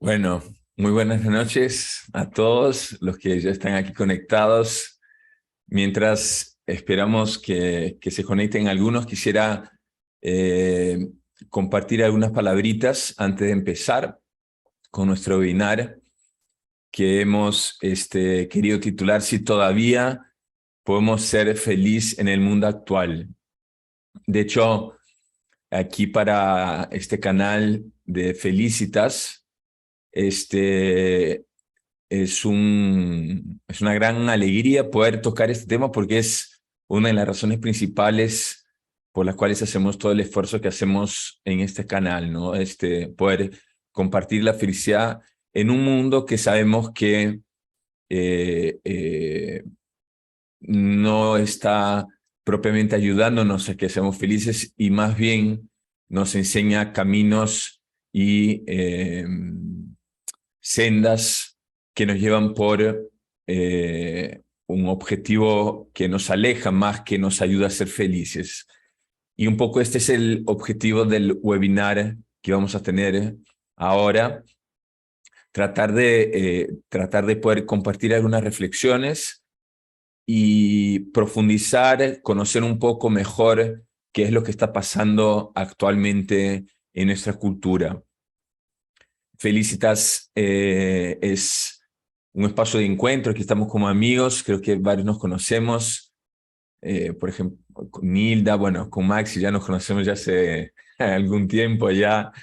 Bueno, muy buenas noches a todos los que ya están aquí conectados. Mientras esperamos que se conecten algunos, quisiera eh, compartir algunas palabritas antes de empezar con nuestro webinar que hemos querido titular Si todavía podemos ser feliz en el mundo actual. De hecho, aquí para este canal de Felicitas, este, es una gran alegría poder tocar este tema porque es una de las razones principales por las cuales hacemos todo el esfuerzo que hacemos en este canal, ¿no? Poder compartir la felicidad en un mundo que sabemos que eh, eh, no está propiamente ayudándonos a que seamos felices y más bien nos enseña caminos y sendas que nos llevan por un objetivo que nos aleja más que nos ayuda a ser felices. Y un poco este es el objetivo del webinar que vamos a tener ahora, tratar de poder compartir algunas reflexiones y profundizar, conocer un poco mejor qué es lo que está pasando actualmente en nuestra cultura. Felicitas es un espacio de encuentro, aquí estamos como amigos, creo que varios nos conocemos, por ejemplo, con Nilda, bueno, con Maxi ya nos conocemos ya hace algún tiempo, ya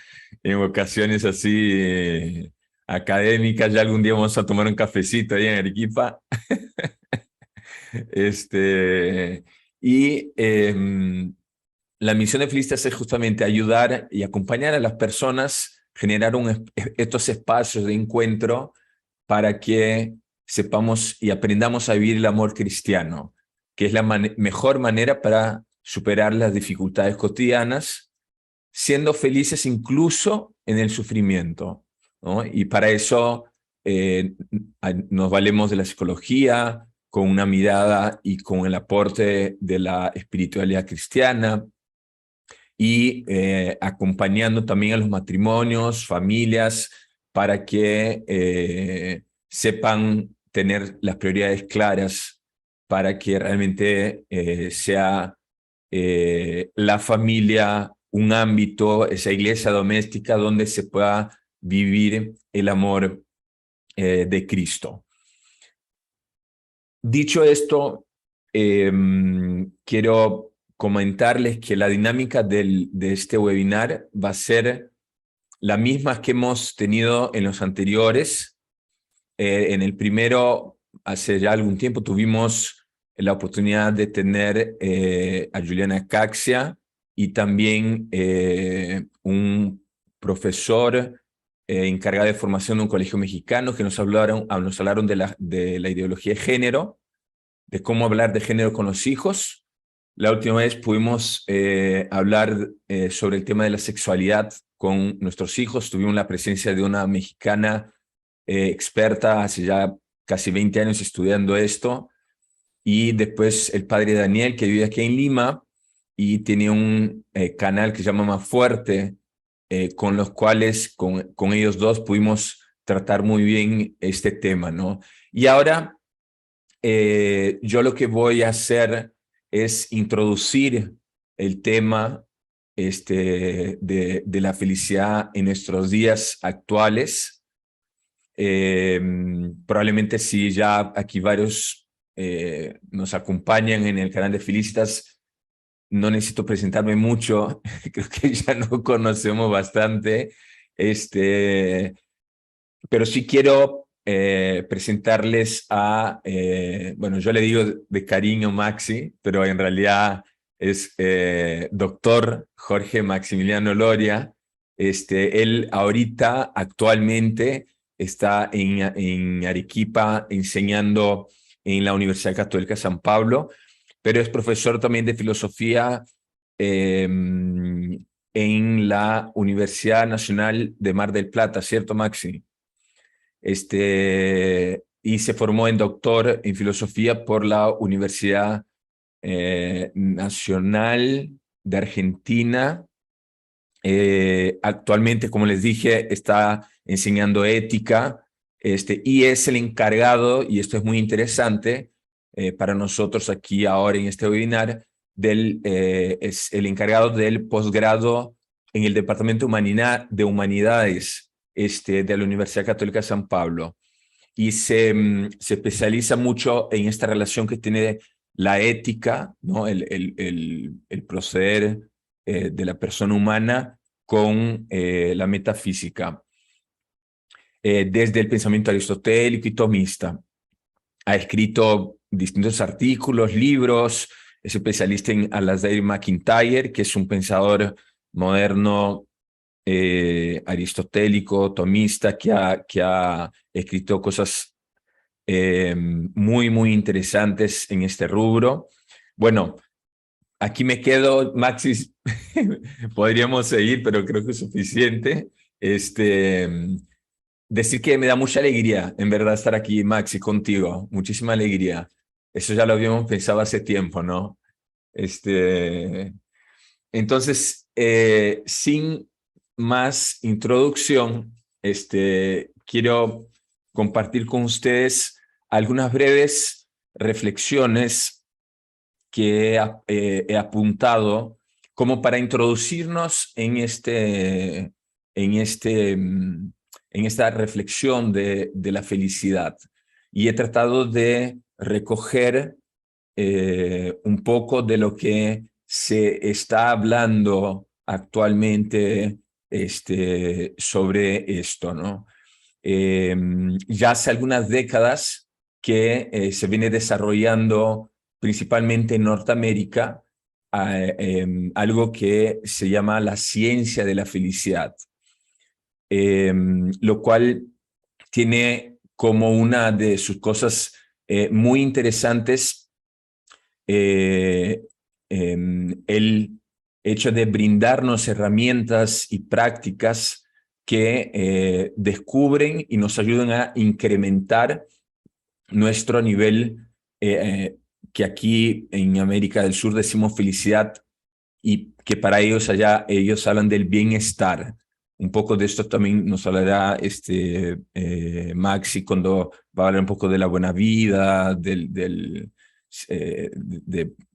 en ocasiones así académicas, ya algún día vamos a tomar un cafecito ahí en Arequipa. Este, y la misión de Felicitas es justamente ayudar y acompañar a las personas, generar estos espacios de encuentro para que sepamos y aprendamos a vivir el amor cristiano, que es la mejor manera para superar las dificultades cotidianas, siendo felices incluso en el sufrimiento, ¿no? Y para eso nos valemos de la psicología, con una mirada y con el aporte de la espiritualidad cristiana, y acompañando también a los matrimonios, familias, para que sepan tener las prioridades claras para que realmente sea la familia un ámbito, esa iglesia doméstica donde se pueda vivir el amor de Cristo. Dicho esto, quiero comentarles que la dinámica de este webinar va a ser la misma que hemos tenido en los anteriores. En el primero, hace ya algún tiempo, tuvimos la oportunidad de tener a Juliana Caxia y también un profesor encargado de formación de un colegio mexicano que nos hablaron de la ideología de género, de cómo hablar de género con los hijos. La última vez pudimos hablar sobre el tema de la sexualidad con nuestros hijos. Tuvimos la presencia de una mexicana experta hace ya casi 20 años estudiando esto. Y después el padre Daniel, que vive aquí en Lima y tiene un canal que se llama Más Fuerte, con los cuales, con ellos dos, pudimos tratar muy bien este tema, ¿no? Y ahora yo lo que voy a hacer es introducir el tema de la felicidad en nuestros días actuales. Probablemente si ya aquí varios nos acompañan en el canal de Felicitas, no necesito presentarme mucho, creo que ya nos conocemos bastante, pero sí quiero presentarles a, bueno, yo le digo de cariño Maxi, pero en realidad es doctor Jorge Maximiliano Loria. Él ahorita, actualmente, está en Arequipa enseñando en la Universidad Católica de San Pablo, pero es profesor también de filosofía en la Universidad Nacional de Mar del Plata, ¿cierto, Maxi? Y se formó en doctor en filosofía por la Universidad Nacional de Argentina, Actualmente, como les dije, está enseñando ética, y es el encargado, y esto es muy interesante para nosotros aquí ahora en este webinar, es el encargado del posgrado en el Departamento de Humanidades de la Universidad Católica de San Pablo. Y se especializa mucho en esta relación que tiene la ética, ¿no? El proceder de la persona humana con la metafísica, desde el pensamiento aristotélico y tomista. Ha escrito distintos artículos, libros, es especialista en Alasdair MacIntyre, que es un pensador moderno aristotélico, tomista, que ha escrito cosas muy, muy interesantes en este rubro. Bueno, aquí me quedo, Maxis, podríamos seguir, pero creo que es suficiente. Decir que me da mucha alegría, en verdad, estar aquí, Maxi, contigo. Muchísima alegría. Eso ya lo habíamos pensado hace tiempo, ¿no? Entonces, sin más introducción, quiero compartir con ustedes algunas breves reflexiones que he apuntado como para introducirnos en esta reflexión de la felicidad. Y he tratado de recoger un poco de lo que se está hablando actualmente sobre esto, ¿no? Ya hace algunas décadas que se viene desarrollando principalmente en Norteamérica algo que se llama la ciencia de la felicidad, lo cual tiene como una de sus cosas muy interesantes el hecho de brindarnos herramientas y prácticas que descubren y nos ayudan a incrementar nuestro nivel, que aquí en América del Sur decimos felicidad, y que para ellos allá ellos hablan del bienestar. Un poco de esto también nos hablará Maxi cuando va a hablar un poco de la buena vida, del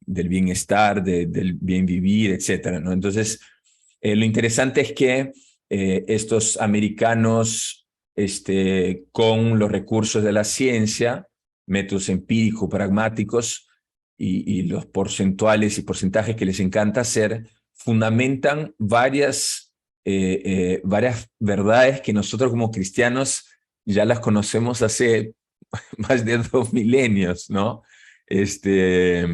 bienestar, del bien vivir, etcétera, ¿no? Entonces, lo interesante es que estos americanos, con los recursos de la ciencia, métodos empíricos, pragmáticos y los porcentuales y porcentajes que les encanta hacer, fundamentan varias verdades que nosotros como cristianos ya las conocemos hace más de 2 milenios, ¿no? Está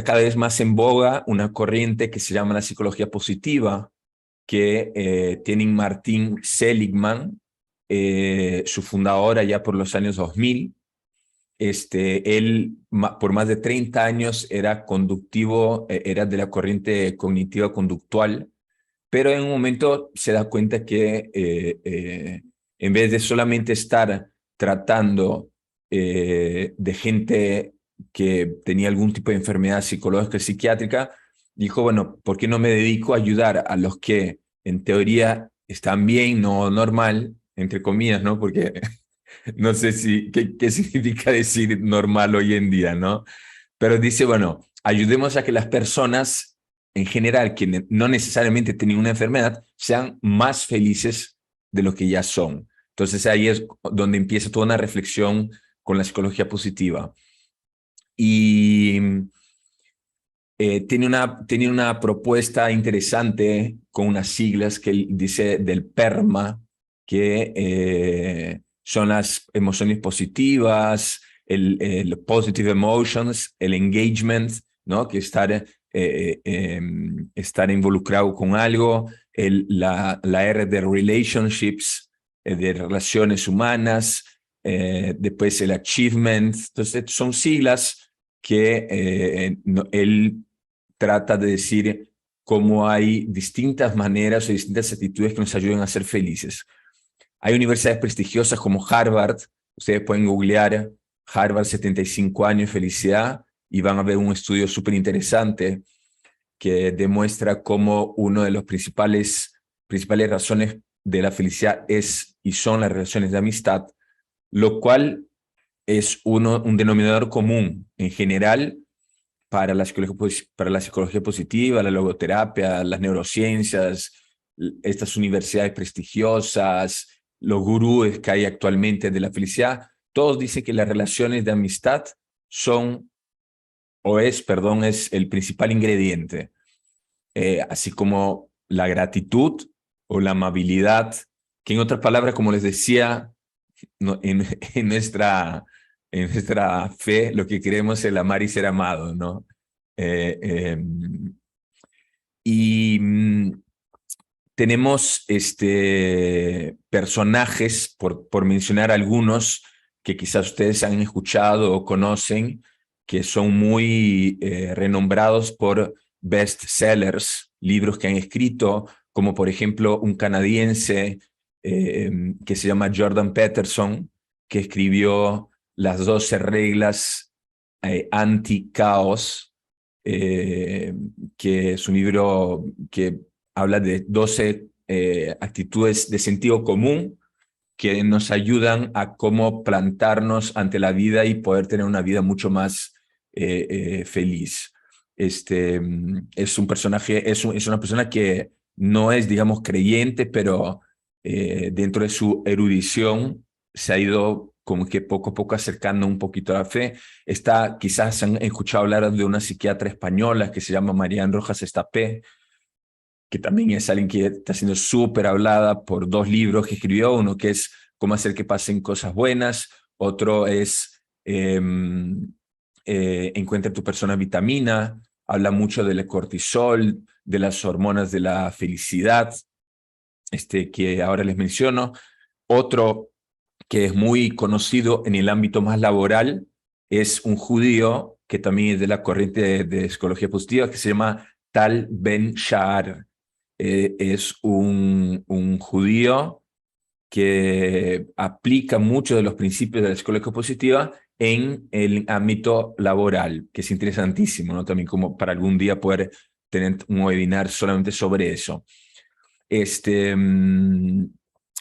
cada vez más en boga una corriente que se llama la psicología positiva, que tiene Martin Seligman, su fundador allá por los años 2000. Él por más de 30 años era conductivo, era de la corriente cognitiva conductual, pero en un momento se da cuenta que en vez de solamente estar tratando de gente que tenía algún tipo de enfermedad psicológica, psiquiátrica, dijo, bueno, ¿por qué no me dedico a ayudar a los que en teoría están bien, no normal, entre comillas, ¿no? Porque no sé qué significa decir normal hoy en día, ¿no? Pero dice, bueno, ayudemos a que las personas en general, que no necesariamente tienen una enfermedad, sean más felices de lo que ya son. Entonces ahí es donde empieza toda una reflexión con la psicología positiva. Y tiene una propuesta interesante con unas siglas que él dice del PERMA, que son las emociones positivas, el positive emotions, el engagement, ¿no? Que estar involucrado con algo, la R de relationships, de relaciones humanas, después el achievement. Entonces son siglas que él trata de decir cómo hay distintas maneras o distintas actitudes que nos ayudan a ser felices. Hay universidades prestigiosas como Harvard. Ustedes pueden googlear Harvard 75 años felicidad y van a ver un estudio súper interesante que demuestra cómo una de las principales razones de la felicidad es y son las relaciones de amistad, lo cual es un denominador común en general para la psicología positiva, la logoterapia, las neurociencias, estas universidades prestigiosas, los gurúes que hay actualmente de la felicidad. Todos dicen que las relaciones de amistad son, es el principal ingrediente, así como la gratitud o la amabilidad, que en otras palabras, como les decía, no, en nuestra fe lo que queremos es el amar y ser amado, ¿no? Eh, eh, y tenemos personajes, por mencionar algunos, que quizás ustedes han escuchado o conocen, que son muy renombrados por bestsellers, libros que han escrito, como por ejemplo un canadiense que se llama Jordan Peterson, que escribió Las 12 reglas anti-caos, que es un libro que habla de 12 actitudes de sentido común que nos ayudan a cómo plantarnos ante la vida y poder tener una vida mucho más feliz. Es un personaje, es una persona que no es, digamos, creyente, pero dentro de su erudición se ha ido como que poco a poco acercando un poquito a la fe. Quizás han escuchado hablar de una psiquiatra española que se llama Marian Rojas Estapé, que también es alguien que está siendo súper hablada por dos libros que escribió, uno que es Cómo hacer que pasen cosas buenas, otro es Encuentra tu persona vitamina, habla mucho del cortisol, de las hormonas de la felicidad, que ahora les menciono. Otro que es muy conocido en el ámbito más laboral es un judío que también es de la corriente de psicología positiva, que se llama Tal Ben Shahar. Es un judío que aplica muchos de los principios de la psicología positiva en el ámbito laboral, que es interesantísimo, ¿no? También como para algún día poder tener un webinar solamente sobre eso.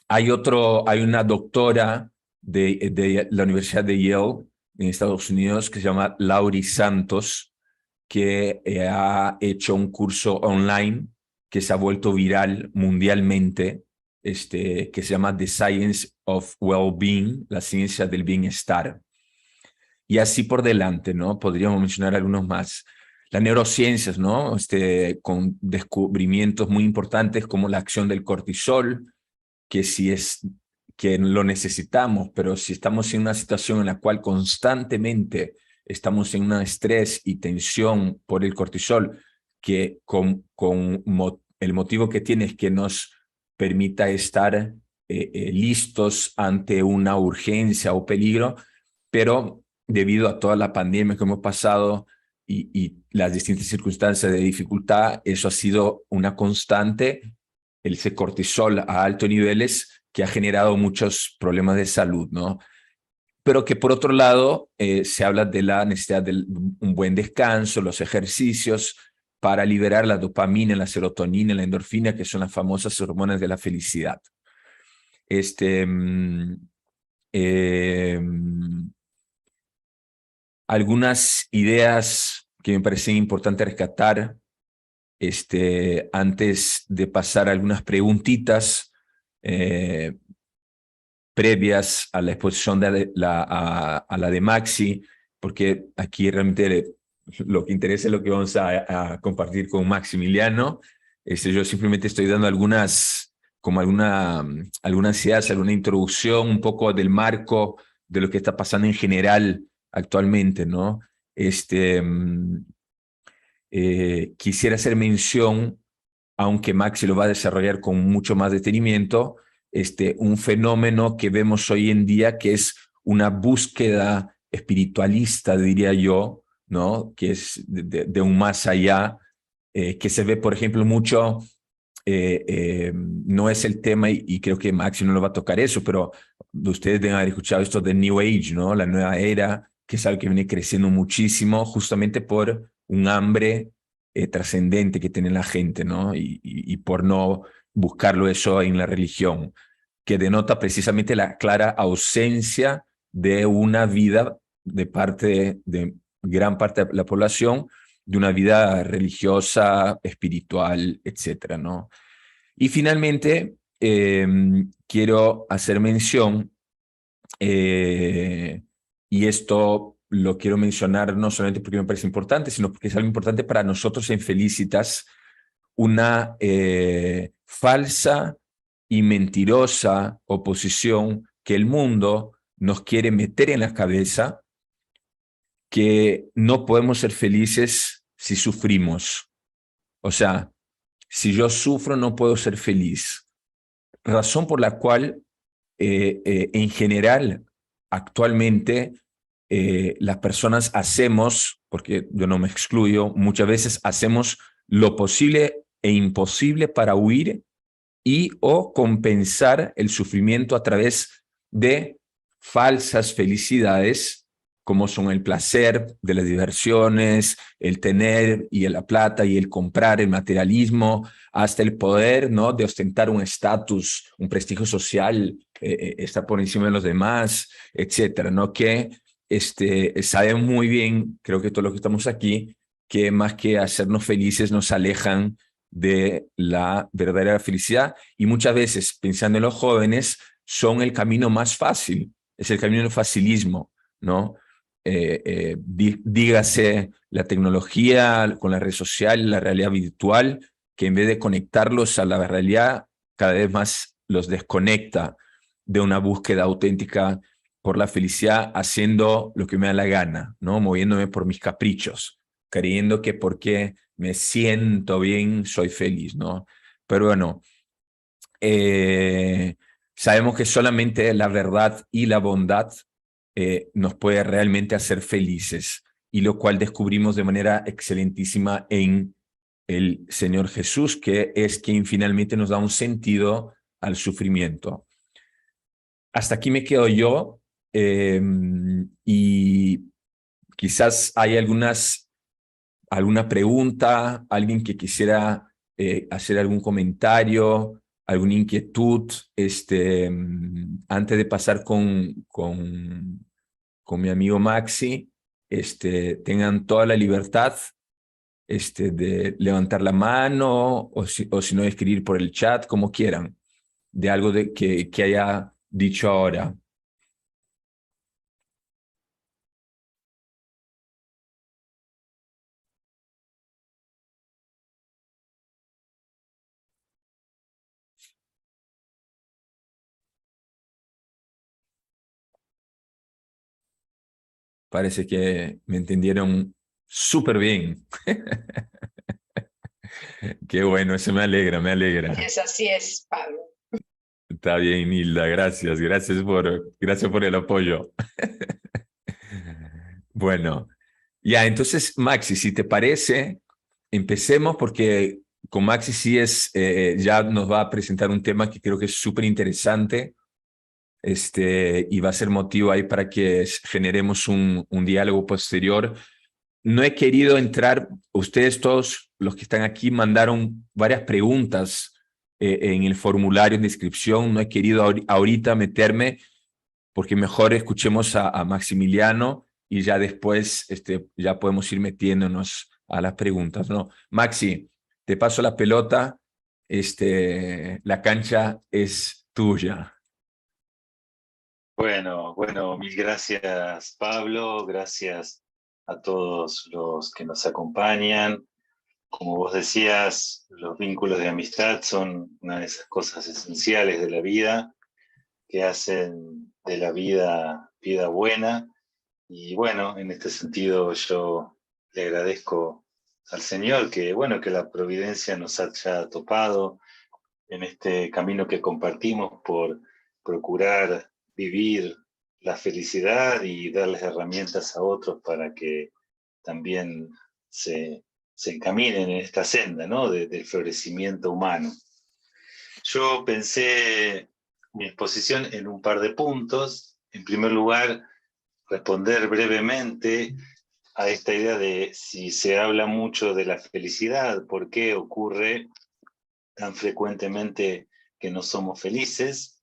Hay una doctora de la Universidad de Yale en Estados Unidos que se llama Laurie Santos, que ha hecho un curso online que se ha vuelto viral mundialmente, que se llama The Science of Well-Being, la ciencia del bienestar. Y así por delante, ¿no? Podríamos mencionar algunos más. Las neurociencias, ¿no? Con descubrimientos muy importantes como la acción del cortisol, que lo necesitamos, pero si estamos en una situación en la cual constantemente estamos en un estrés y tensión por el cortisol, que el motivo que tiene es que nos permita estar listos ante una urgencia o peligro, pero debido a toda la pandemia que hemos pasado y las distintas circunstancias de dificultad, eso ha sido una constante, ese cortisol a altos niveles que ha generado muchos problemas de salud, ¿no? Pero que por otro lado se habla de la necesidad de un buen descanso, los ejercicios para liberar la dopamina, la serotonina, la endorfina, que son las famosas hormonas de la felicidad. Algunas ideas que me parecen importantes rescatar antes de pasar algunas preguntitas previas a la exposición de a la de Maxi, porque aquí realmente lo que interesa es lo que vamos a compartir con Maximiliano. Yo simplemente estoy dando algunas ideas, alguna introducción, un poco del marco de lo que está pasando en general actualmente, ¿no? Quisiera hacer mención, aunque Maxi lo va a desarrollar con mucho más detenimiento, un fenómeno que vemos hoy en día que es una búsqueda espiritualista, diría yo, ¿no? Que es de un más allá, que se ve, por ejemplo, mucho, no es el tema, y creo que Maxi no lo va a tocar eso, pero ustedes deben haber escuchado esto de New Age, ¿no? La nueva era, que es algo que viene creciendo muchísimo, justamente por un hambre trascendente que tiene la gente, ¿no? Y por no buscarlo eso en la religión, que denota precisamente la clara ausencia de una vida de parte de gran parte de la población, de una vida religiosa, espiritual, etcétera, ¿no? Y finalmente, quiero hacer mención, y esto lo quiero mencionar no solamente porque me parece importante, sino porque es algo importante para nosotros en Felicitas, una falsa y mentirosa oposición que el mundo nos quiere meter en la cabeza, que no podemos ser felices si sufrimos. O sea, si yo sufro no puedo ser feliz. Razón por la cual en general actualmente las personas hacemos, porque yo no me excluyo, muchas veces hacemos lo posible e imposible para huir y o compensar el sufrimiento a través de falsas felicidades, como son el placer de las diversiones, el tener y la plata y el comprar, el materialismo, hasta el poder, ¿no?, de ostentar un estatus, un prestigio social, estar por encima de los demás, etcétera, ¿no? Que saben muy bien, creo que todos los que estamos aquí, que más que hacernos felices nos alejan de la verdadera felicidad, y muchas veces, pensando en los jóvenes, son el camino más fácil, es el camino del facilismo, ¿no? Dígase la tecnología con la red social, la realidad virtual, que en vez de conectarlos a la realidad, cada vez más los desconecta de una búsqueda auténtica por la felicidad, haciendo lo que me da la gana, ¿no? Moviéndome por mis caprichos, creyendo que porque me siento bien, soy feliz, ¿no? Pero bueno, eh, sabemos que solamente la verdad y la bondad nos puede realmente hacer felices, y lo cual descubrimos de manera excelentísima en el Señor Jesús, que es quien finalmente nos da un sentido al sufrimiento. Hasta aquí me quedo yo, y quizás hay alguna pregunta, alguien que quisiera hacer algún comentario, alguna inquietud, antes de pasar con mi amigo Maxi, tengan toda la libertad de levantar la mano o si no escribir por el chat, como quieran, de algo que haya dicho ahora. Parece que me entendieron súper bien. Qué bueno, eso me alegra, me alegra. Así es, Pablo. Está bien, Hilda, gracias, gracias por el apoyo. Bueno, ya, entonces, Maxi, si te parece, empecemos porque con Maxi sí ya nos va a presentar un tema que creo que es súper interesante, y va a ser motivo ahí para que generemos un diálogo posterior. No he querido entrar, ustedes todos los que están aquí mandaron varias preguntas en el formulario de inscripción, no he querido ahorita meterme porque mejor escuchemos a Maximiliano y ya después ya podemos ir metiéndonos a las preguntas, ¿no? Maxi, te paso la pelota, la cancha es tuya. Bueno, mil gracias, Pablo. Gracias a todos los que nos acompañan. Como vos decías, los vínculos de amistad son una de esas cosas esenciales de la vida que hacen de la vida buena. Y bueno, en este sentido yo le agradezco al Señor que la providencia nos haya topado en este camino que compartimos por procurar vivir la felicidad y darles herramientas a otros para que también se encaminen en esta senda, ¿no?, del florecimiento humano. Yo pensé mi exposición en un par de puntos. En primer lugar, responder brevemente a esta idea de si se habla mucho de la felicidad, ¿por qué ocurre tan frecuentemente que no somos felices?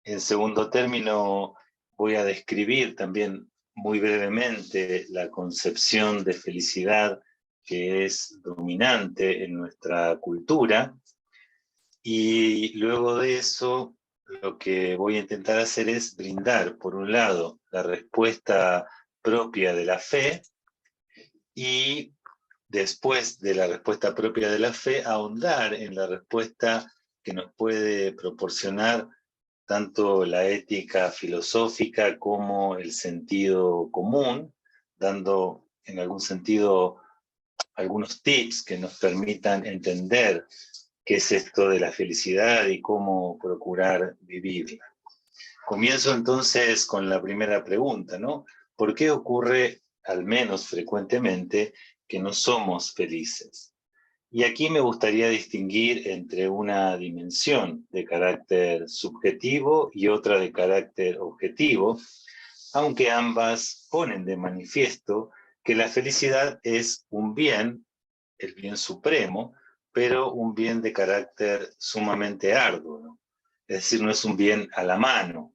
En segundo término, voy a describir también muy brevemente la concepción de felicidad que es dominante en nuestra cultura. Y luego de eso, lo que voy a intentar hacer es brindar, por un lado, la respuesta propia de la fe y después de la respuesta propia de la fe, ahondar en la respuesta que nos puede proporcionar tanto la ética filosófica como el sentido común, dando en algún sentido algunos tips que nos permitan entender qué es esto de la felicidad y cómo procurar vivirla. Comienzo entonces con la primera pregunta, ¿no? ¿Por qué ocurre, al menos frecuentemente, que no somos felices? Y aquí me gustaría distinguir entre una dimensión de carácter subjetivo y otra de carácter objetivo, aunque ambas ponen de manifiesto que la felicidad es un bien, el bien supremo, pero un bien de carácter sumamente arduo, ¿no? Es decir, no es un bien a la mano.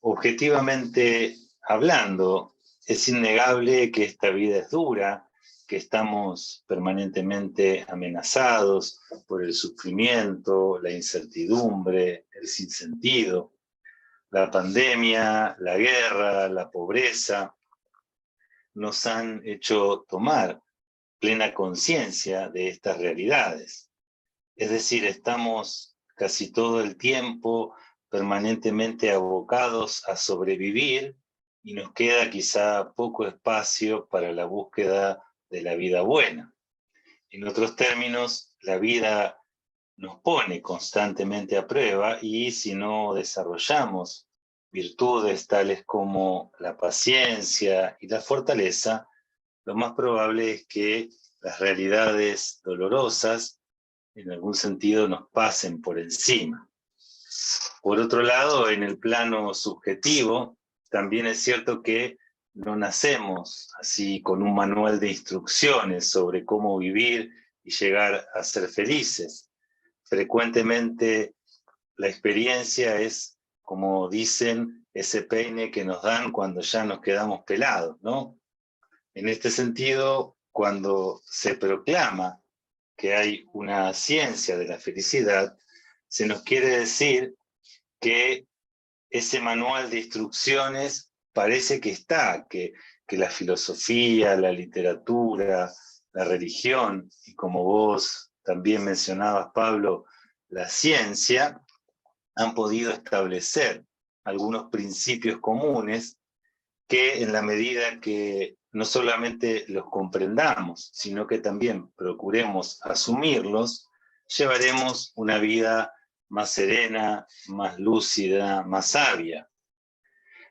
Objetivamente hablando, es innegable que esta vida es dura, que estamos permanentemente amenazados por el sufrimiento, la incertidumbre, el sinsentido, la pandemia, la guerra, la pobreza, nos han hecho tomar plena conciencia de estas realidades. Es decir, estamos casi todo el tiempo permanentemente abocados a sobrevivir y nos queda quizá poco espacio para la búsqueda de la vida buena. En otros términos, la vida nos pone constantemente a prueba y si no desarrollamos virtudes tales como la paciencia y la fortaleza, lo más probable es que las realidades dolorosas en algún sentido nos pasen por encima. Por otro lado, en el plano subjetivo, también es cierto que no nacemos así con un manual de instrucciones sobre cómo vivir y llegar a ser felices. Frecuentemente la experiencia es, como dicen, ese peine que nos dan cuando ya nos quedamos pelados, ¿no? En este sentido, cuando se proclama que hay una ciencia de la felicidad, se nos quiere decir que ese manual de instrucciones parece que está, que la filosofía, la literatura, la religión, y como vos también mencionabas, Pablo, la ciencia, han podido establecer algunos principios comunes que en la medida que no solamente los comprendamos, sino que también procuremos asumirlos, llevaremos una vida más serena, más lúcida, más sabia.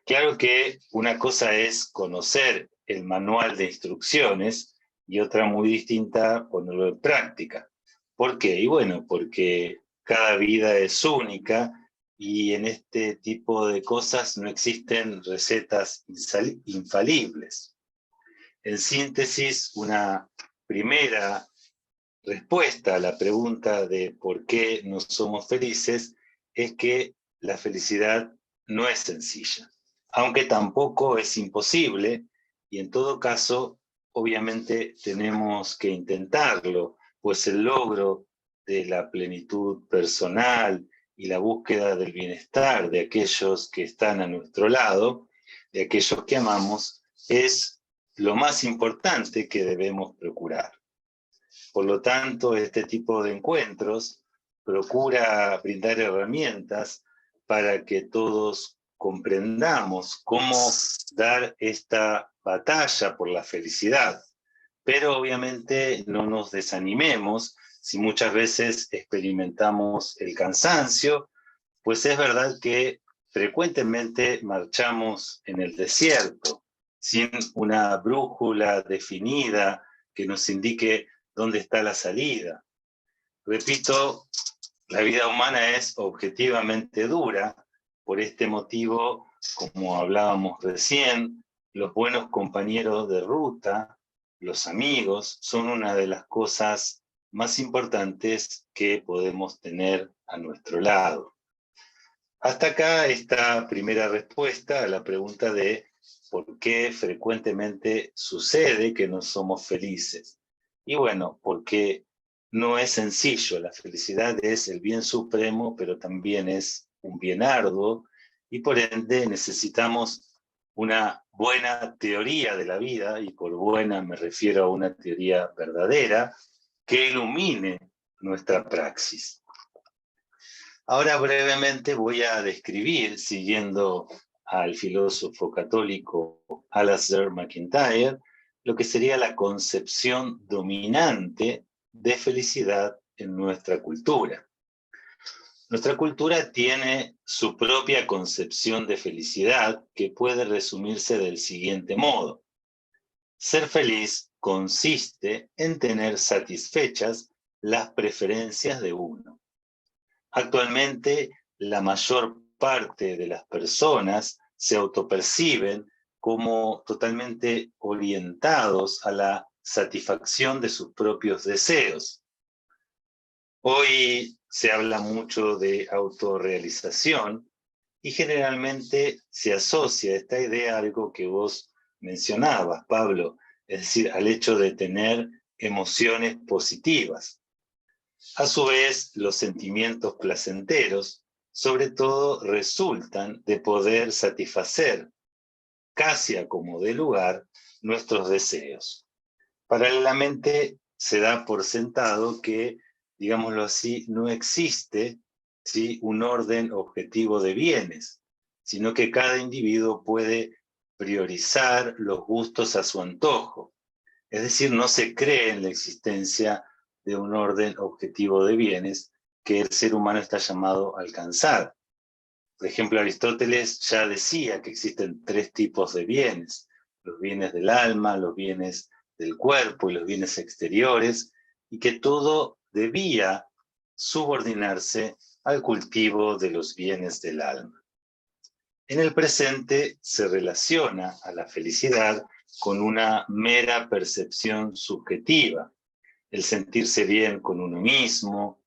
Claro que una cosa es conocer el manual de instrucciones y otra muy distinta ponerlo en práctica. ¿Por qué? Y bueno, porque cada vida es única y en este tipo de cosas no existen recetas infalibles. En síntesis, una primera respuesta a la pregunta de por qué no somos felices es que la felicidad no es sencilla, aunque tampoco es imposible, y en todo caso, obviamente tenemos que intentarlo, pues el logro de la plenitud personal y la búsqueda del bienestar de aquellos que están a nuestro lado, de aquellos que amamos, es lo más importante que debemos procurar. Por lo tanto, este tipo de encuentros procura brindar herramientas para que todos comprendamos cómo dar esta batalla por la felicidad. Pero obviamente no nos desanimemos si muchas veces experimentamos el cansancio, pues es verdad que frecuentemente marchamos en el desierto, sin una brújula definida que nos indique dónde está la salida. Repito, la vida humana es objetivamente dura, por este motivo, como hablábamos recién, los buenos compañeros de ruta, los amigos, son una de las cosas más importantes que podemos tener a nuestro lado. Hasta acá esta primera respuesta a la pregunta de por qué frecuentemente sucede que no somos felices. Y bueno, porque no es sencillo. La felicidad es el bien supremo, pero también es un bien arduo, y por ende necesitamos una buena teoría de la vida, y por buena me refiero a una teoría verdadera, que ilumine nuestra praxis. Ahora brevemente voy a describir, siguiendo al filósofo católico Alasdair MacIntyre, lo que sería la concepción dominante de felicidad en nuestra cultura. Nuestra cultura tiene su propia concepción de felicidad que puede resumirse del siguiente modo. Ser feliz consiste en tener satisfechas las preferencias de uno. Actualmente, la mayor parte de las personas se autoperciben como totalmente orientados a la satisfacción de sus propios deseos. Hoy se habla mucho de autorrealización y generalmente se asocia esta idea a algo que vos mencionabas, Pablo, es decir, al hecho de tener emociones positivas. A su vez, los sentimientos placenteros, sobre todo, resultan de poder satisfacer, casi a como de lugar, nuestros deseos. Paralelamente, se da por sentado que, digámoslo así, no existe, ¿sí?, un orden objetivo de bienes, sino que cada individuo puede priorizar los gustos a su antojo. Es decir, no se cree en la existencia de un orden objetivo de bienes que el ser humano está llamado a alcanzar. Por ejemplo, Aristóteles ya decía que existen 3 tipos de bienes: los bienes del alma, los bienes del cuerpo y los bienes exteriores, y que todo debía subordinarse al cultivo de los bienes del alma. En el presente se relaciona a la felicidad con una mera percepción subjetiva, el sentirse bien con uno mismo,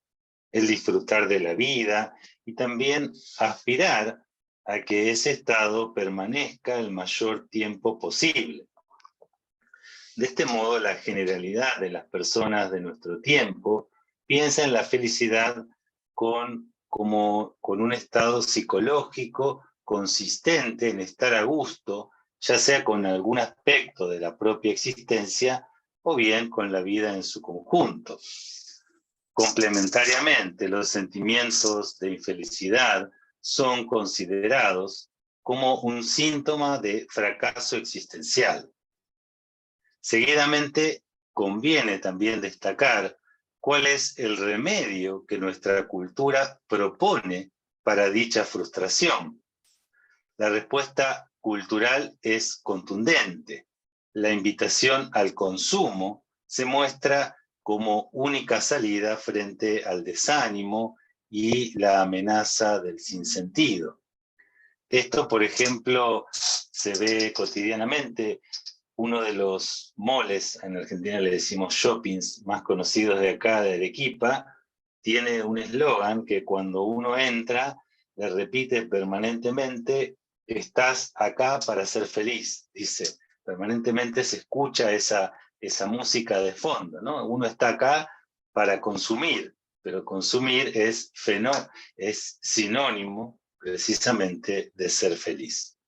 el disfrutar de la vida y también aspirar a que ese estado permanezca el mayor tiempo posible. De este modo, la generalidad de las personas de nuestro tiempo piensa en la felicidad con un estado psicológico consistente en estar a gusto, ya sea con algún aspecto de la propia existencia o bien con la vida en su conjunto. Complementariamente, los sentimientos de infelicidad son considerados como un síntoma de fracaso existencial. Seguidamente, conviene también destacar cuál es el remedio que nuestra cultura propone para dicha frustración. La respuesta cultural es contundente. La invitación al consumo se muestra como única salida frente al desánimo y la amenaza del sinsentido. Esto, por ejemplo, se ve cotidianamente. Uno de los moles, en Argentina le decimos shoppings, más conocidos de acá, de Arequipa, tiene un eslogan que cuando uno entra, le repite permanentemente: estás acá para ser feliz, dice. Permanentemente se escucha esa música de fondo, ¿no? Uno está acá para consumir, pero consumir es sinónimo precisamente de ser feliz.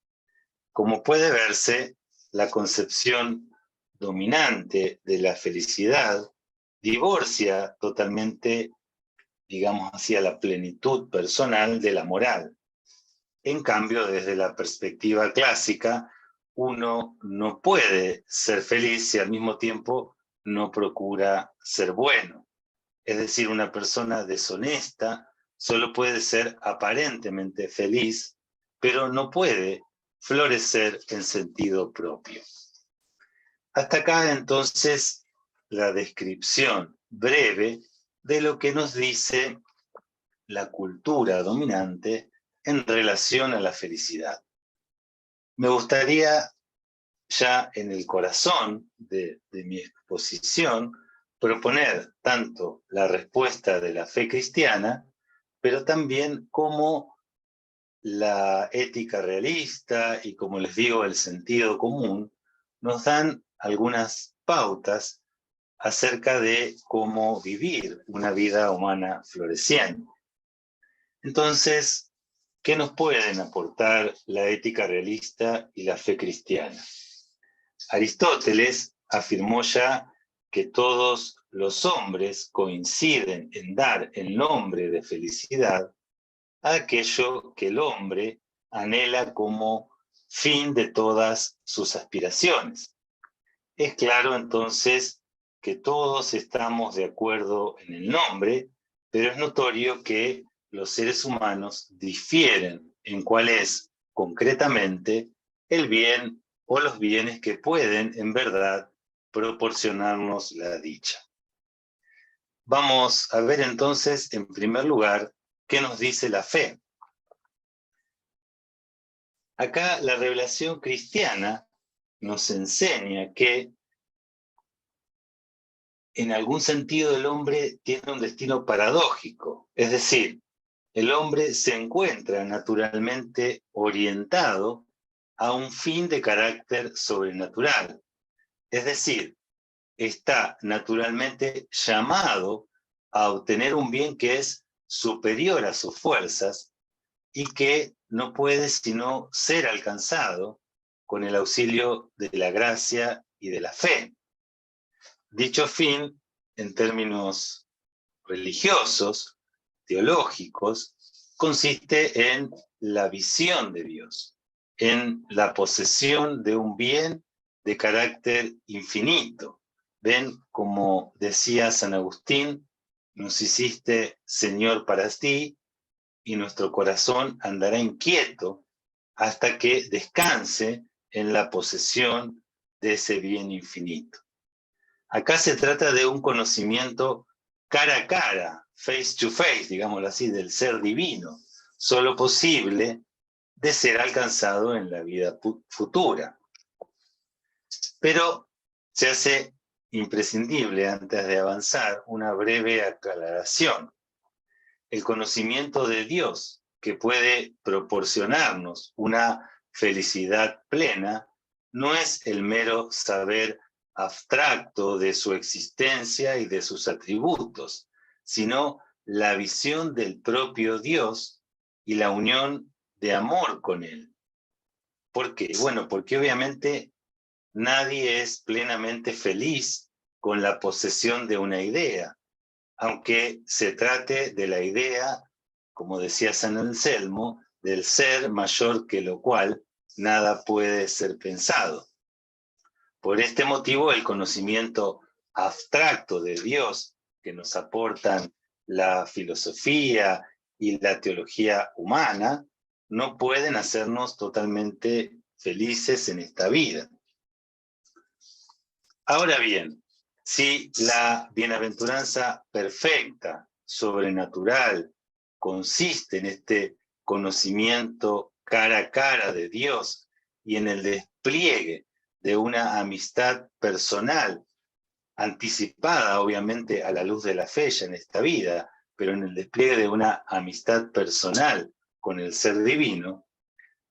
Como puede verse, la concepción dominante de la felicidad divorcia totalmente, digamos así, a la plenitud personal de la moral. En cambio, desde la perspectiva clásica, uno no puede ser feliz si al mismo tiempo no procura ser bueno. Es decir, una persona deshonesta solo puede ser aparentemente feliz, pero no puede florecer en sentido propio. Hasta acá, entonces, la descripción breve de lo que nos dice la cultura dominante en relación a la felicidad. Me gustaría ya en el corazón de mi exposición proponer tanto la respuesta de la fe cristiana, pero también cómo la ética realista y, como les digo, el sentido común nos dan algunas pautas acerca de cómo vivir una vida humana floreciente. Entonces, ¿qué nos pueden aportar la ética realista y la fe cristiana? Aristóteles afirmó ya que todos los hombres coinciden en dar el nombre de felicidad a aquello que el hombre anhela como fin de todas sus aspiraciones. Es claro entonces que todos estamos de acuerdo en el nombre, pero es notorio que los seres humanos difieren en cuál es concretamente el bien o los bienes que pueden en verdad proporcionarnos la dicha. Vamos a ver entonces, en primer lugar, qué nos dice la fe. Acá la revelación cristiana nos enseña que en algún sentido el hombre tiene un destino paradójico, es decir, el hombre se encuentra naturalmente orientado a un fin de carácter sobrenatural, es decir, está naturalmente llamado a obtener un bien que es superior a sus fuerzas y que no puede sino ser alcanzado con el auxilio de la gracia y de la fe. Dicho fin, en términos religiosos, teológicos, consiste en la visión de Dios, en la posesión de un bien de carácter infinito. Ven, como decía San Agustín, nos hiciste Señor para ti, y nuestro corazón andará inquieto hasta que descanse en la posesión de ese bien infinito. Acá se trata de un conocimiento cara a cara, face to face, digámoslo así, del ser divino, solo posible de ser alcanzado en la vida futura. Pero se hace imprescindible, antes de avanzar, una breve aclaración. El conocimiento de Dios, que puede proporcionarnos una felicidad plena, no es el mero saber abstracto de su existencia y de sus atributos, sino la visión del propio Dios y la unión de amor con Él. ¿Por qué? Bueno, porque obviamente nadie es plenamente feliz con la posesión de una idea, aunque se trate de la idea, como decía San Anselmo, del ser mayor que lo cual nada puede ser pensado. Por este motivo, el conocimiento abstracto de Dios que nos aportan la filosofía y la teología humana no pueden hacernos totalmente felices en esta vida. Ahora bien, si la bienaventuranza perfecta, sobrenatural, consiste en este conocimiento cara a cara de Dios y en el despliegue de una amistad personal, anticipada obviamente a la luz de la fe ya en esta vida, pero en el despliegue de una amistad personal con el ser divino,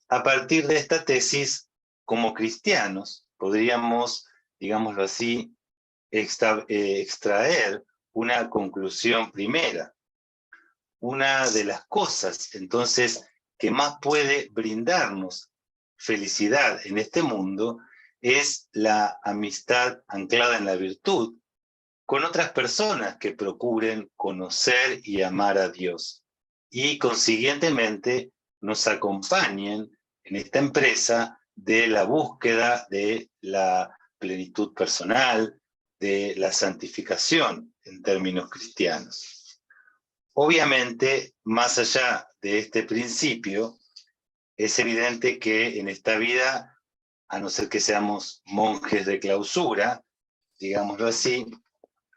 a partir de esta tesis, como cristianos, podríamos, digámoslo así, extraer una conclusión primera. Una de las cosas, entonces, que más puede brindarnos felicidad en este mundo es la amistad anclada en la virtud con otras personas que procuren conocer y amar a Dios y consiguientemente nos acompañen en esta empresa de la búsqueda de la plenitud personal, de la santificación en términos cristianos. Obviamente, más allá de este principio, es evidente que en esta vida, a no ser que seamos monjes de clausura, digámoslo así,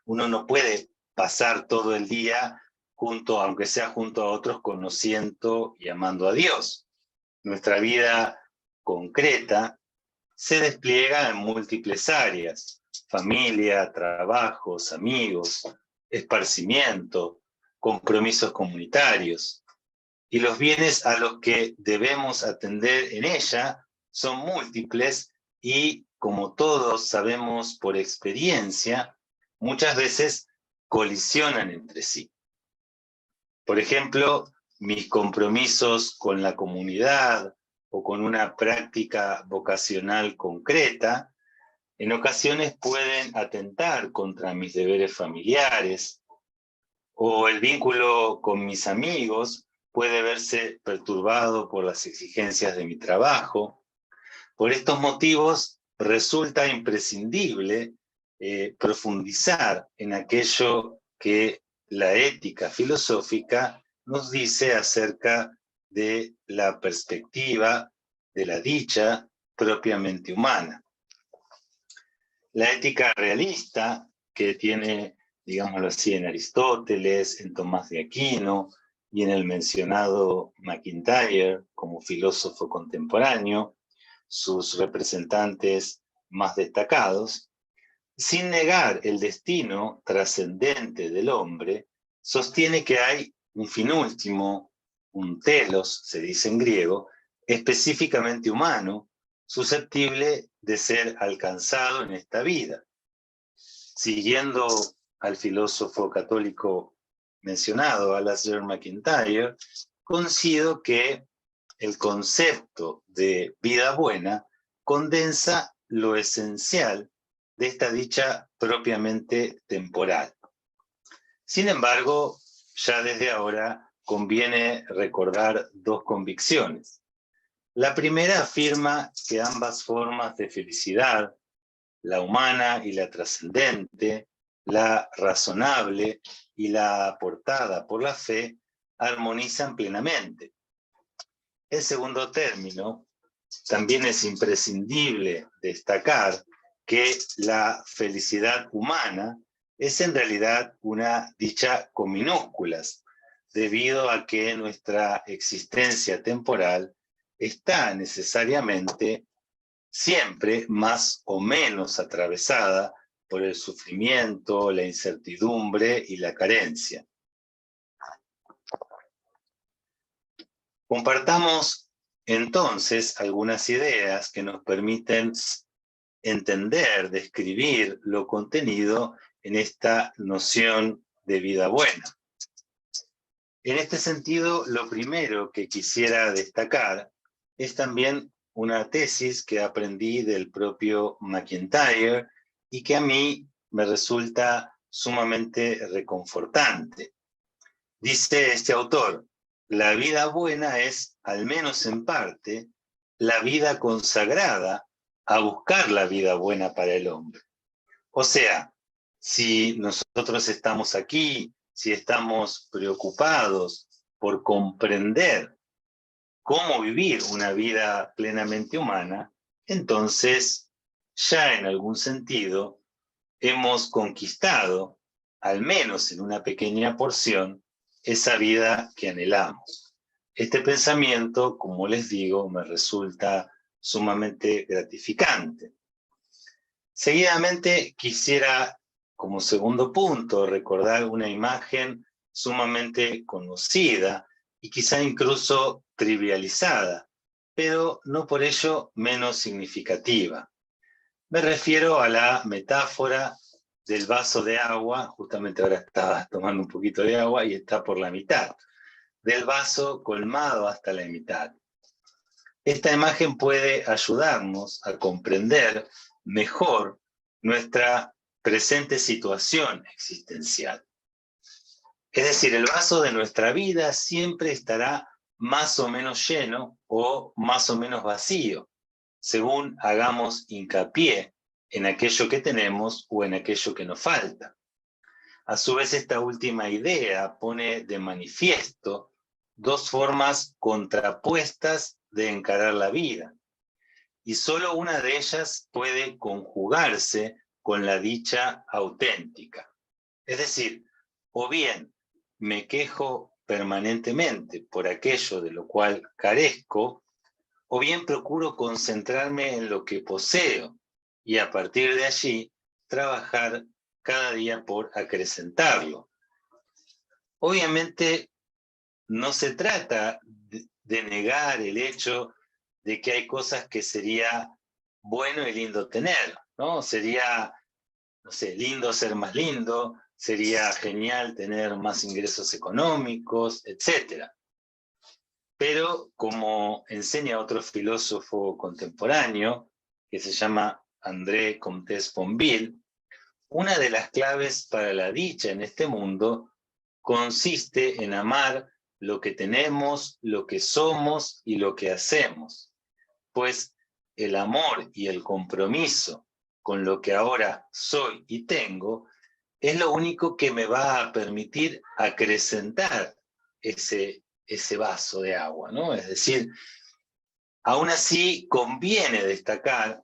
uno no puede pasar todo el día junto, aunque sea junto a otros, conociendo y amando a Dios. Nuestra vida concreta se despliega en múltiples áreas: familia, trabajos, amigos, esparcimiento, compromisos comunitarios. Y los bienes a los que debemos atender en ella son múltiples y, como todos sabemos por experiencia, muchas veces colisionan entre sí. Por ejemplo, mis compromisos con la comunidad o con una práctica vocacional concreta, en ocasiones pueden atentar contra mis deberes familiares, o el vínculo con mis amigos puede verse perturbado por las exigencias de mi trabajo. Por estos motivos, resulta imprescindible profundizar en aquello que la ética filosófica nos dice acerca de la perspectiva de la dicha propiamente humana. La ética realista, que tiene, digámoslo así, en Aristóteles, en Tomás de Aquino y en el mencionado MacIntyre como filósofo contemporáneo, sus representantes más destacados, sin negar el destino trascendente del hombre, sostiene que hay un fin último, un telos, se dice en griego, específicamente humano, susceptible de ser alcanzado en esta vida. Siguiendo al filósofo católico mencionado, Alasdair MacIntyre, coincido que el concepto de vida buena condensa lo esencial de esta dicha propiamente temporal. Sin embargo, ya desde ahora conviene recordar dos convicciones. La primera afirma que ambas formas de felicidad, la humana y la trascendente, la razonable y la aportada por la fe, armonizan plenamente. El segundo término, también es imprescindible destacar que la felicidad humana es en realidad una dicha con minúsculas, debido a que nuestra existencia temporal está necesariamente siempre más o menos atravesada por el sufrimiento, la incertidumbre y la carencia. Compartamos entonces algunas ideas que nos permiten entender, describir lo contenido en esta noción de vida buena. En este sentido, lo primero que quisiera destacar es también una tesis que aprendí del propio MacIntyre y que a mí me resulta sumamente reconfortante. Dice este autor: la vida buena es, al menos en parte, la vida consagrada a buscar la vida buena para el hombre. O sea, si nosotros estamos aquí, si estamos preocupados por comprender cómo vivir una vida plenamente humana, entonces ya en algún sentido hemos conquistado, al menos en una pequeña porción, esa vida que anhelamos. Este pensamiento, como les digo, me resulta sumamente gratificante. Seguidamente quisiera, como segundo punto, recordar una imagen sumamente conocida y quizá incluso trivializada, pero no por ello menos significativa. Me refiero a la metáfora del vaso de agua, justamente ahora estaba tomando un poquito de agua y está por la mitad, del vaso colmado hasta la mitad. Esta imagen puede ayudarnos a comprender mejor nuestra presente situación existencial. Es decir, el vaso de nuestra vida siempre estará más o menos lleno o más o menos vacío, según hagamos hincapié en aquello que tenemos o en aquello que nos falta. A su vez, esta última idea pone de manifiesto dos formas contrapuestas de encarar la vida, y solo una de ellas puede conjugarse con la dicha auténtica. Es decir, o bien me quejo permanentemente por aquello de lo cual carezco, o bien procuro concentrarme en lo que poseo y a partir de allí trabajar cada día por acrecentarlo. Obviamente no se trata de negar el hecho de que hay cosas que sería bueno y lindo tener, ¿no? Sería, no sé, lindo ser más lindo, sería genial tener más ingresos económicos, etc. Pero como enseña otro filósofo contemporáneo, que se llama André Comtes Ponville, una de las claves para la dicha en este mundo consiste en amar lo que tenemos, lo que somos y lo que hacemos, pues el amor y el compromiso con lo que ahora soy y tengo es lo único que me va a permitir acrecentar ese vaso de agua, ¿no? Es decir, aún así conviene destacar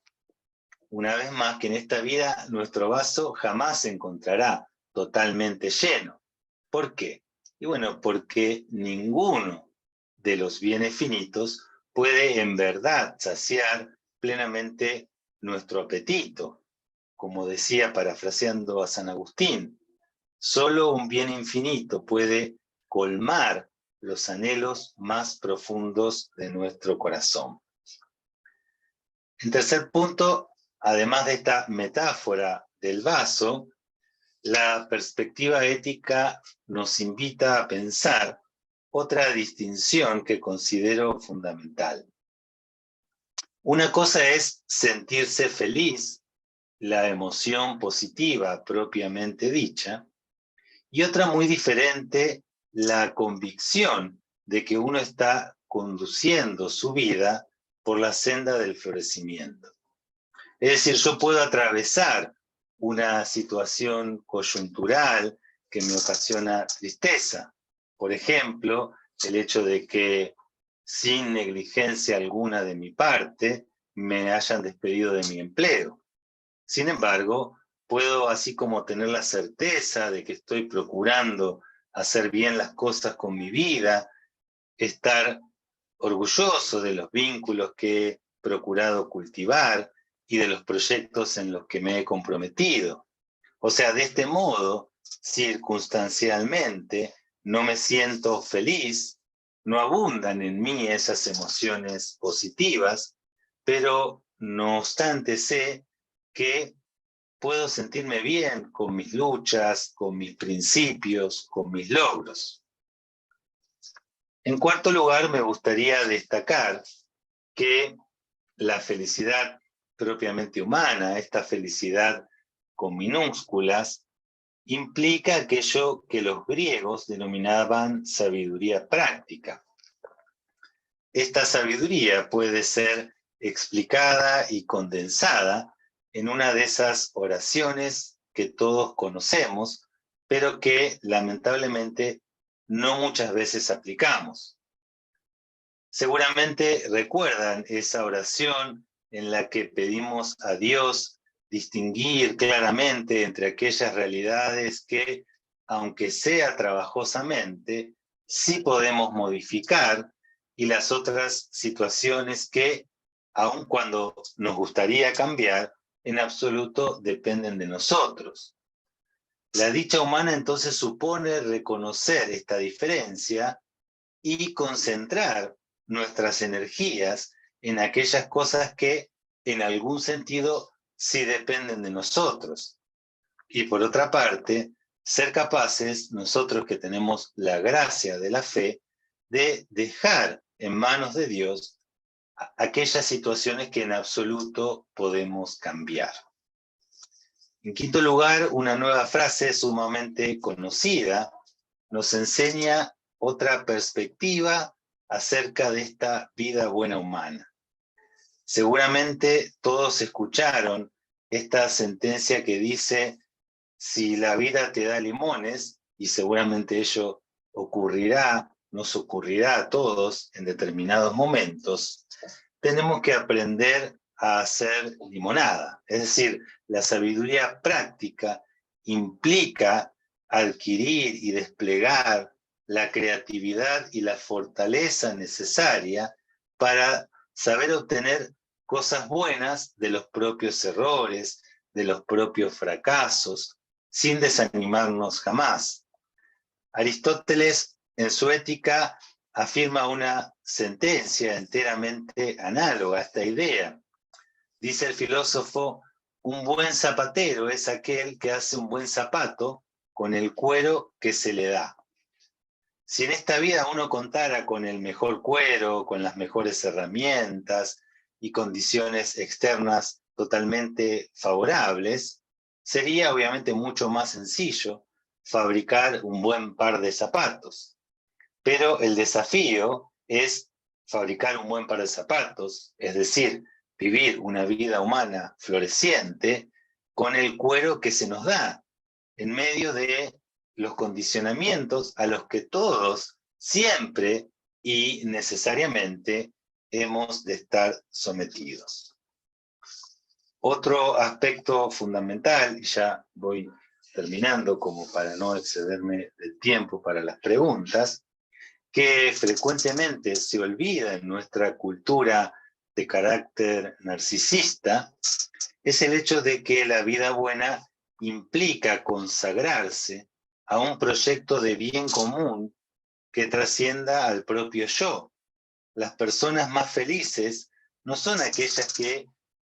una vez más que en esta vida nuestro vaso jamás se encontrará totalmente lleno. ¿Por qué? Y bueno, porque ninguno de los bienes finitos puede en verdad saciar plenamente nuestro apetito. Como decía parafraseando a San Agustín, solo un bien infinito puede colmar los anhelos más profundos de nuestro corazón. En tercer punto, además de esta metáfora del vaso, la perspectiva ética nos invita a pensar otra distinción que considero fundamental. Una cosa es sentirse feliz, la emoción positiva propiamente dicha, y otra muy diferente, la convicción de que uno está conduciendo su vida por la senda del florecimiento. Es decir, yo puedo atravesar una situación coyuntural que me ocasiona tristeza. Por ejemplo, el hecho de que sin negligencia alguna de mi parte me hayan despedido de mi empleo. Sin embargo, puedo así como tener la certeza de que estoy procurando hacer bien las cosas con mi vida, estar orgulloso de los vínculos que he procurado cultivar y de los proyectos en los que me he comprometido. O sea, de este modo, circunstancialmente, no me siento feliz, no abundan en mí esas emociones positivas, pero no obstante sé que puedo sentirme bien con mis luchas, con mis principios, con mis logros. En cuarto lugar, me gustaría destacar que la felicidad propiamente humana, esta felicidad con minúsculas, implica aquello que los griegos denominaban sabiduría práctica. Esta sabiduría puede ser explicada y condensada en una de esas oraciones que todos conocemos, pero que lamentablemente no muchas veces aplicamos. Seguramente recuerdan esa oración en la que pedimos a Dios distinguir claramente entre aquellas realidades que, aunque sea trabajosamente, sí podemos modificar y las otras situaciones que, aun cuando nos gustaría cambiar, en absoluto dependen de nosotros. La dicha humana entonces supone reconocer esta diferencia y concentrar nuestras energías en aquellas cosas que en algún sentido sí dependen de nosotros. Y por otra parte, ser capaces, nosotros que tenemos la gracia de la fe, de dejar en manos de Dios aquellas situaciones que en absoluto podemos cambiar. En quinto lugar, una nueva frase sumamente conocida nos enseña otra perspectiva acerca de esta vida buena humana. Seguramente todos escucharon esta sentencia que dice, si la vida te da limones, y seguramente ello ocurrirá, nos ocurrirá a todos en determinados momentos, tenemos que aprender a hacer limonada. Es decir, la sabiduría práctica implica adquirir y desplegar la creatividad y la fortaleza necesaria para saber obtener cosas buenas de los propios errores, de los propios fracasos, sin desanimarnos jamás. Aristóteles, en su Ética, afirma una sentencia enteramente análoga a esta idea. Dice el filósofo: un buen zapatero es aquel que hace un buen zapato con el cuero que se le da. Si en esta vida uno contara con el mejor cuero, con las mejores herramientas y condiciones externas totalmente favorables, sería obviamente mucho más sencillo fabricar un buen par de zapatos. Pero el desafío es fabricar un buen par de zapatos, es decir, vivir una vida humana floreciente con el cuero que se nos da, en medio de los condicionamientos a los que todos siempre y necesariamente hemos de estar sometidos. Otro aspecto fundamental, y ya voy terminando como para no excederme del tiempo para las preguntas, que frecuentemente se olvida en nuestra cultura de carácter narcisista, es el hecho de que la vida buena implica consagrarse a un proyecto de bien común que trascienda al propio yo. Las personas más felices no son aquellas que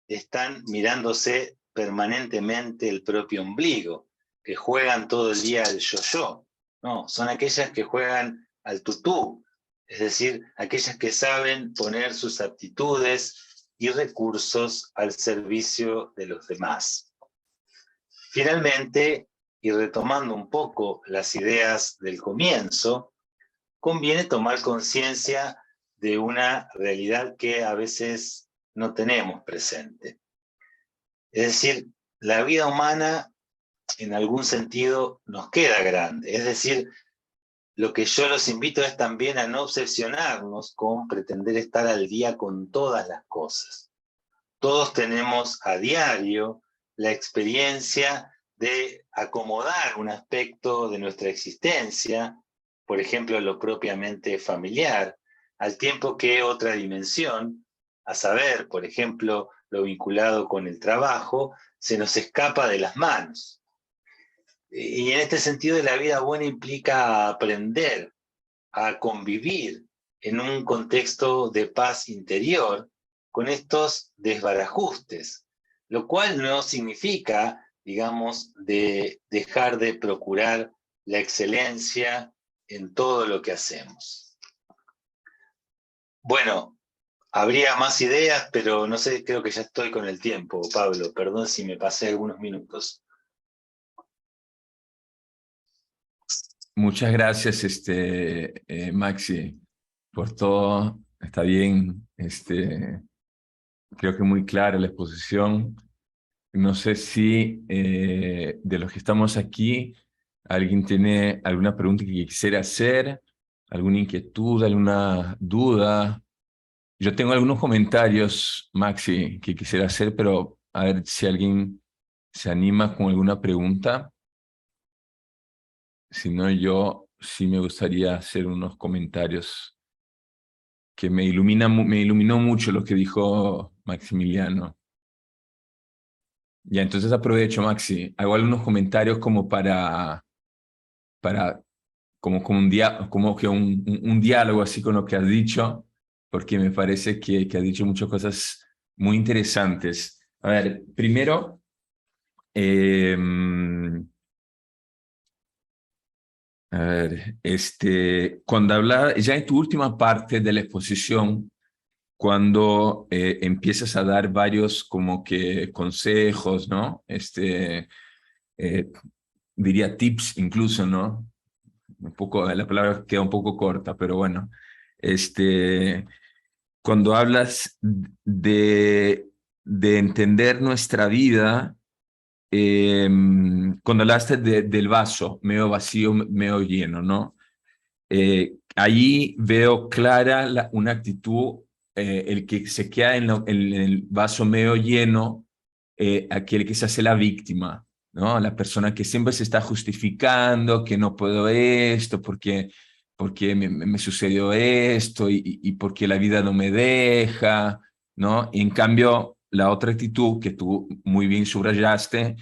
están mirándose permanentemente el propio ombligo, que juegan todo el día al yo-yo. No, son aquellas que juegan al tutú, es decir, aquellas que saben poner sus aptitudes y recursos al servicio de los demás. Finalmente, y retomando un poco las ideas del comienzo, conviene tomar conciencia de una realidad que a veces no tenemos presente. Es decir, la vida humana en algún sentido nos queda grande. Es decir, lo que yo los invito es también a no obsesionarnos con pretender estar al día con todas las cosas. Todos tenemos a diario la experiencia de acomodar un aspecto de nuestra existencia, por ejemplo, lo propiamente familiar, al tiempo que otra dimensión, a saber, por ejemplo, lo vinculado con el trabajo, se nos escapa de las manos. Y en este sentido, la vida buena implica aprender a convivir en un contexto de paz interior con estos desbarajustes, lo cual no significa, digamos, de dejar de procurar la excelencia en todo lo que hacemos. Bueno, habría más ideas, pero no sé, creo que ya estoy con el tiempo, Pablo. Perdón si me pasé algunos minutos. Muchas gracias, Maxi, por todo. Está bien, creo que muy clara la exposición. No sé si de los que estamos aquí, alguien tiene alguna pregunta que quisiera hacer, alguna inquietud, alguna duda. Yo tengo algunos comentarios, Maxi, que quisiera hacer, pero a ver si alguien se anima con alguna pregunta. Si no, yo sí me gustaría hacer unos comentarios que me iluminó mucho lo que dijo Maximiliano. Ya, entonces aprovecho, Maxi. Hago algunos comentarios como como que un diálogo así con lo que has dicho, porque me parece que has dicho muchas cosas muy interesantes. A ver, primero, a ver, cuando habla, ya en tu última parte de la exposición, cuando empiezas a dar varios como que consejos, ¿no? Eh, diría tips incluso, ¿no? Un poco, la palabra queda un poco corta, pero bueno, cuando hablas de entender nuestra vida, cuando hablaste del vaso, medio vacío, medio lleno, ¿no? Ahí veo clara una actitud, el que se queda en el vaso medio lleno, aquel que se hace la víctima, ¿no? La persona que siempre se está justificando, que no puedo esto, porque por qué me sucedió esto y por qué la vida no me deja, ¿no? Y en cambio, la otra actitud que tú muy bien subrayaste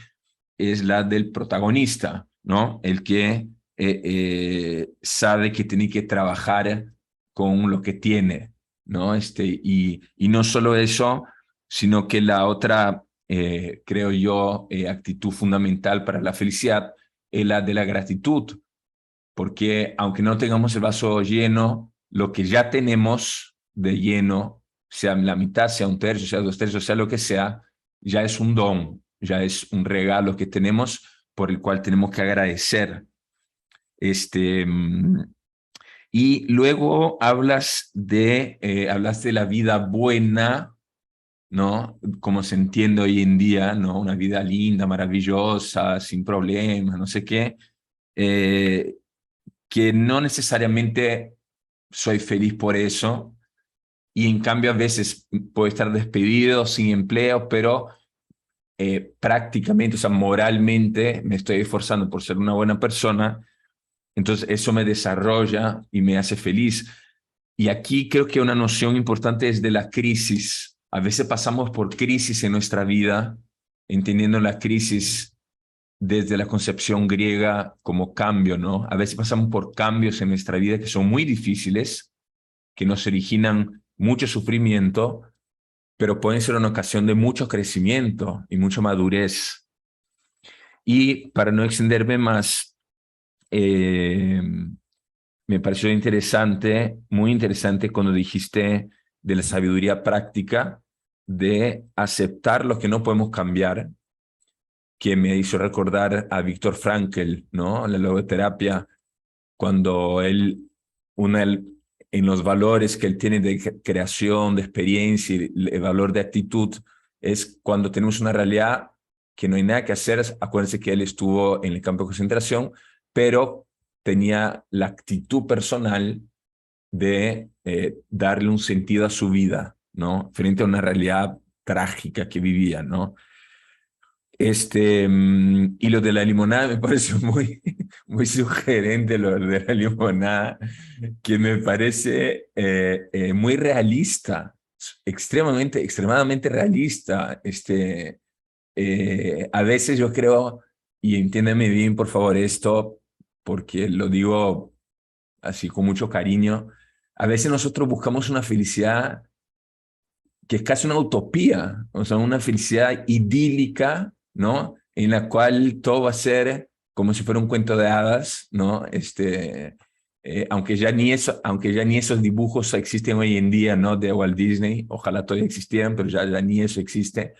es la del protagonista, ¿no? El que sabe que tiene que trabajar con lo que tiene, ¿no? Y no solo eso, sino que la otra, creo yo, actitud fundamental para la felicidad es la de la gratitud, porque aunque no tengamos el vaso lleno, lo que ya tenemos de lleno, sea la mitad, sea un tercio, sea dos tercios, sea lo que sea, ya es un don, ya es un regalo que tenemos por el cual tenemos que agradecer. Este, y luego hablas de la vida buena, ¿no? Como se entiende hoy en día, ¿no? Una vida linda, maravillosa, sin problemas, no sé qué. Eh, que no necesariamente soy feliz por eso, y en cambio a veces puedo estar despedido, sin empleo, pero prácticamente, o sea, moralmente me estoy esforzando por ser una buena persona, entonces eso me desarrolla y me hace feliz. Y aquí creo que una noción importante es de la crisis. A veces pasamos por crisis en nuestra vida, entendiendo la crisis desde la concepción griega como cambio, ¿no? A veces pasamos por cambios en nuestra vida que son muy difíciles, que nos originan mucho sufrimiento, pero pueden ser una ocasión de mucho crecimiento y mucha madurez. Y para no extenderme más, eh, me pareció interesante, muy interesante cuando dijiste de la sabiduría práctica, de aceptar lo que no podemos cambiar, que me hizo recordar a Viktor Frankl, ¿no? La logoterapia, cuando él, una, en los valores que él tiene de creación, de experiencia y el valor de actitud, es cuando tenemos una realidad que no hay nada que hacer. Acuérdense que él estuvo en el campo de concentración, pero tenía la actitud personal de darle un sentido a su vida, ¿no? Frente a una realidad trágica que vivía, ¿no? Y lo de la limonada me pareció muy, muy sugerente, lo de la limonada, que me parece muy realista, extremadamente realista. A veces yo creo, y entiéndeme bien por favor esto, porque lo digo así con mucho cariño, a veces nosotros buscamos una felicidad que es casi una utopía, o sea, una felicidad idílica, ¿no? En la cual todo va a ser como si fuera un cuento de hadas, ¿no? Aunque ya ni esos dibujos existen hoy en día, ¿no? De Walt Disney, ojalá todavía existieran, pero ya ni eso existe.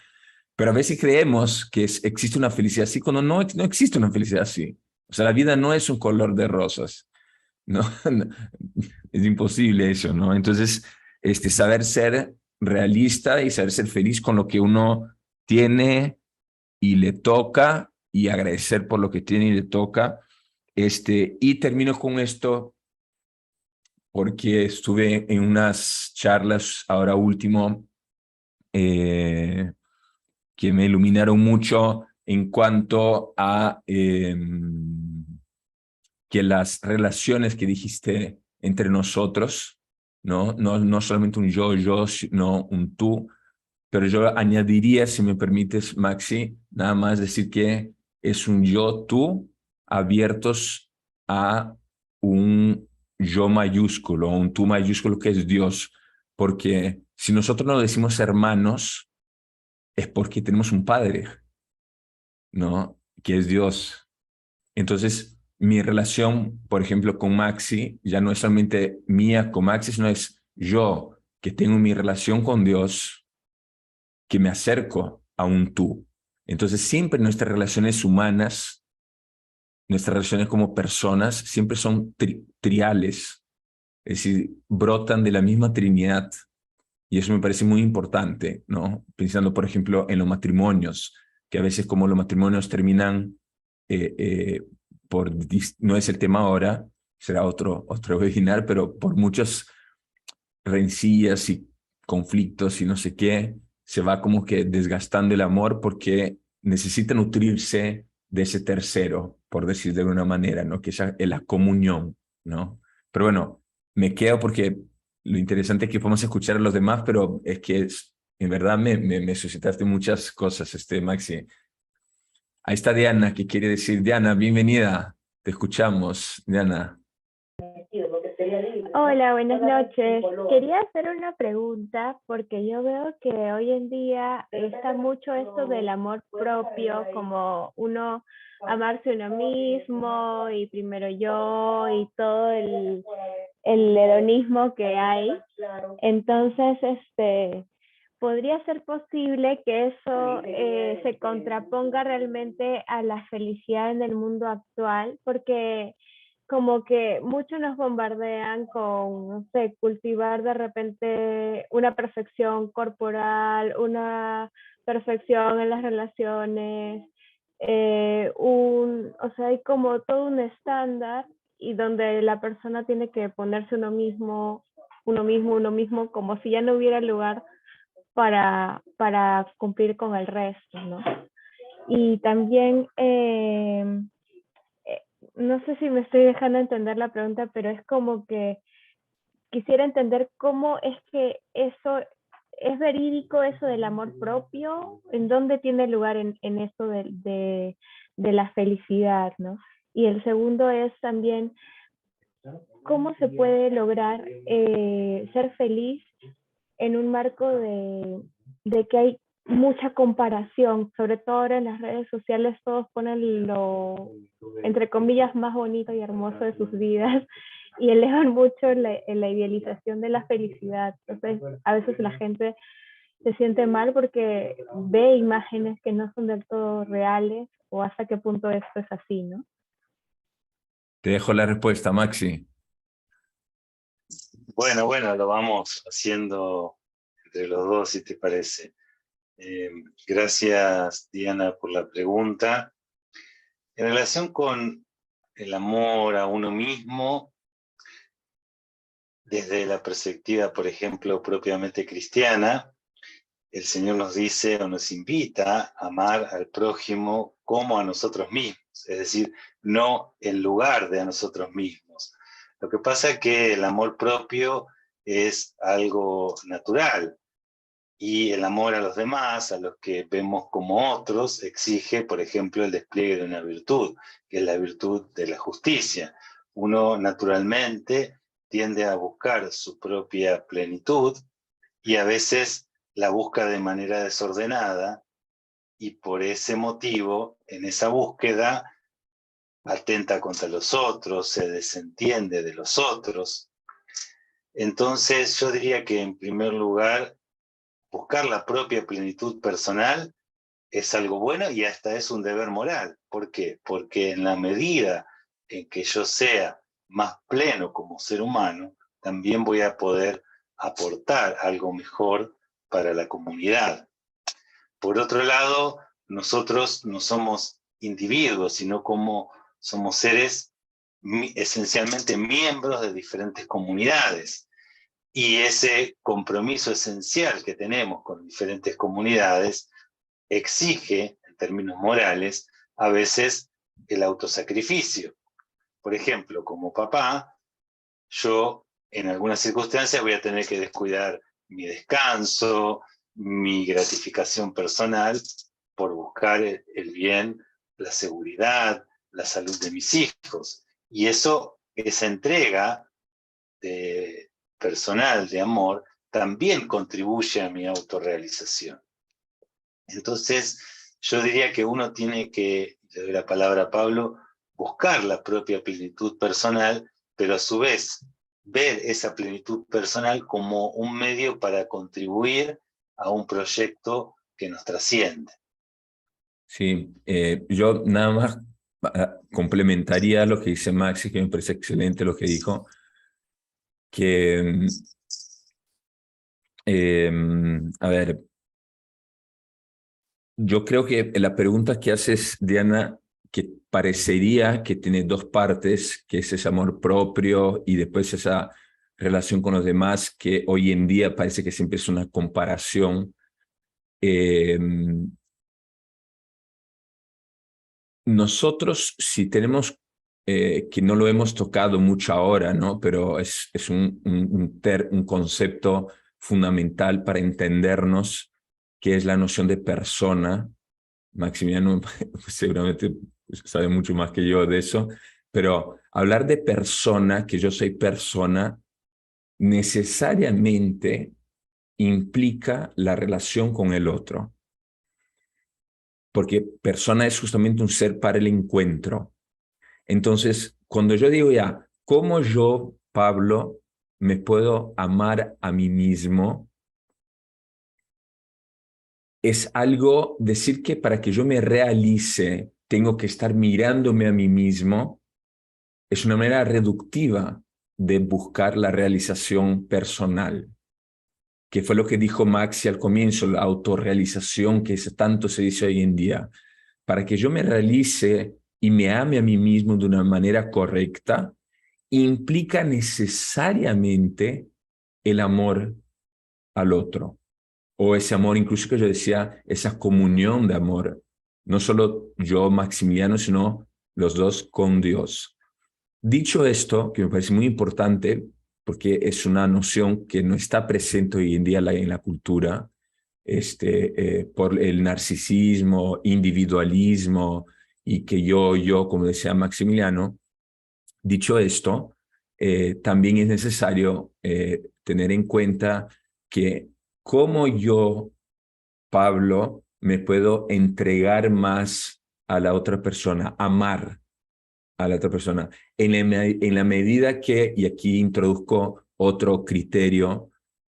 Pero a veces creemos que existe una felicidad así cuando no existe una felicidad así. O sea, la vida no es un color de rosas, ¿no? Es imposible eso, ¿no? Entonces, saber ser realista y saber ser feliz con lo que uno tiene y le toca y agradecer por lo que tiene y le toca. Y termino con esto porque estuve en unas charlas ahora último que me iluminaron mucho en cuanto a que las relaciones que dijiste entre nosotros, no solamente un yo, sino un tú, pero yo añadiría, si me permites, Maxi, nada más decir que es un yo-tú abiertos a un yo mayúsculo, un tú mayúsculo que es Dios, porque si nosotros no decimos hermanos, es porque tenemos un Padre, ¿no? Que es Dios. Entonces, mi relación, por ejemplo, con Maxi, ya no es solamente mía con Maxi, sino es yo que tengo mi relación con Dios, que me acerco a un tú. Entonces, siempre nuestras relaciones humanas, nuestras relaciones como personas, siempre son triales, es decir, brotan de la misma Trinidad. Y eso me parece muy importante, ¿no? Pensando, por ejemplo, en los matrimonios, que a veces como los matrimonios terminan eh, eh, no es el tema ahora, será otro webinar, pero por muchas rencillas y conflictos y no sé qué, se va como que desgastando el amor porque necesita nutrirse de ese tercero, por decir de alguna manera, ¿no? Que es la comunión, ¿no? Pero bueno, me quedo porque lo interesante es que podemos escuchar a los demás, pero es que en verdad me suscitaste muchas cosas, Maxi. Ahí está Diana, que quiere decir, Diana, bienvenida, te escuchamos, Diana. Hola, buenas noches. Quería hacer una pregunta porque yo veo que hoy en día está mucho esto del amor propio, como uno amarse uno mismo y primero yo y todo el hedonismo que hay. Entonces, podría ser posible que eso se contraponga realmente a la felicidad en el mundo actual, porque como que muchos nos bombardean con, no sé, cultivar de repente una perfección corporal, una perfección en las relaciones, o sea, hay como todo un estándar y donde la persona tiene que ponerse uno mismo, como si ya no hubiera lugar para cumplir con el resto, ¿no? Y también, no sé si me estoy dejando entender la pregunta, pero es como que quisiera entender cómo es que eso es verídico, eso del amor propio, en dónde tiene lugar en eso de la felicidad, ¿no? Y el segundo es también cómo se puede lograr ser feliz en un marco de que hay mucha comparación, sobre todo ahora en las redes sociales todos ponen lo, entre comillas, más bonito y hermoso de sus vidas y elevan mucho la idealización de la felicidad. Entonces, a veces la gente se siente mal porque ve imágenes que no son del todo reales o hasta qué punto esto es así, ¿no? Te dejo la respuesta, Maxi. Bueno, lo vamos haciendo entre los dos, si te parece. Gracias, Diana, por la pregunta. En relación con el amor a uno mismo, desde la perspectiva, por ejemplo, propiamente cristiana, el Señor nos dice o nos invita a amar al prójimo como a nosotros mismos, es decir, no en lugar de a nosotros mismos. Lo que pasa es que el amor propio es algo natural y el amor a los demás, a los que vemos como otros, exige, por ejemplo, el despliegue de una virtud, que es la virtud de la justicia. Uno naturalmente tiende a buscar su propia plenitud y a veces la busca de manera desordenada y por ese motivo, en esa búsqueda, atenta contra los otros, se desentiende de los otros. Entonces yo diría que en primer lugar, buscar la propia plenitud personal es algo bueno y hasta es un deber moral. ¿Por qué? Porque en la medida en que yo sea más pleno como ser humano, también voy a poder aportar algo mejor para la comunidad. Por otro lado, nosotros no somos individuos, sino como somos seres esencialmente miembros de diferentes comunidades. Y ese compromiso esencial que tenemos con diferentes comunidades exige, en términos morales, a veces el autosacrificio. Por ejemplo, como papá, yo en algunas circunstancias voy a tener que descuidar mi descanso, mi gratificación personal por buscar el bien, la seguridad, la salud de mis hijos. Y eso, esa entrega de personal de amor, también contribuye a mi autorrealización. Entonces, yo diría que uno tiene que, le doy la palabra a Pablo, buscar la propia plenitud personal, pero a su vez ver esa plenitud personal como un medio para contribuir a un proyecto que nos trasciende. Sí, yo nada más complementaría lo que dice Maxi, que me parece excelente lo que dijo, que, a ver, yo creo que la pregunta que haces, Diana, que parecería que tiene dos partes, que es ese amor propio y después esa relación con los demás, que hoy en día parece que siempre es una comparación. Nosotros, si tenemos que no lo hemos tocado mucho ahora, ¿no? Pero es un concepto fundamental para entendernos, que es la noción de persona. Maximiliano seguramente sabe mucho más que yo de eso, pero hablar de persona, que yo soy persona, necesariamente implica la relación con el otro, porque persona es justamente un ser para el encuentro. Entonces, cuando yo digo ya, ¿cómo yo, Pablo, me puedo amar a mí mismo? Es algo, decir que para que yo me realice, tengo que estar mirándome a mí mismo, es una manera reductiva de buscar la realización personal, que fue lo que dijo Maxi al comienzo, la autorrealización que tanto se dice hoy en día. Para que yo me realice y me ame a mí mismo de una manera correcta, implica necesariamente el amor al otro, o ese amor, incluso que yo decía, esa comunión de amor, no solo yo, Maximiliano, sino los dos con Dios. Dicho esto, que me parece muy importante, porque es una noción que no está presente hoy en día en la cultura, por el narcisismo, individualismo, y que yo, como decía Maximiliano. Dicho esto, también es necesario tener en cuenta que cómo yo, Pablo, me puedo entregar más a la otra persona, amar a la otra persona, en la medida que, y aquí introduzco otro criterio,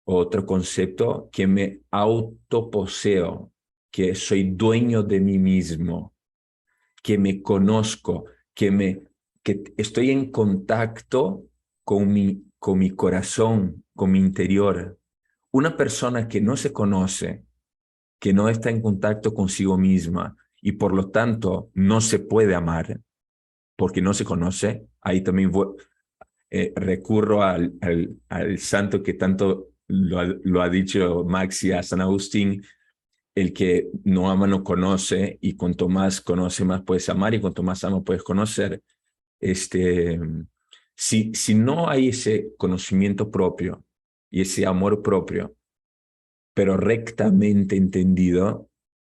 otro concepto, que me autoposeo, que soy dueño de mí mismo, que me conozco, que estoy en contacto con mi corazón, con mi interior. Una persona que no se conoce, que no está en contacto consigo misma y por lo tanto no se puede amar porque no se conoce, ahí también recurro al santo que tanto lo ha dicho Maxi, a San Agustín: el que no ama no conoce, y cuanto más conoce, más puedes amar, y cuanto más ama, puedes conocer. Este, si no hay ese conocimiento propio y ese amor propio, pero rectamente entendido,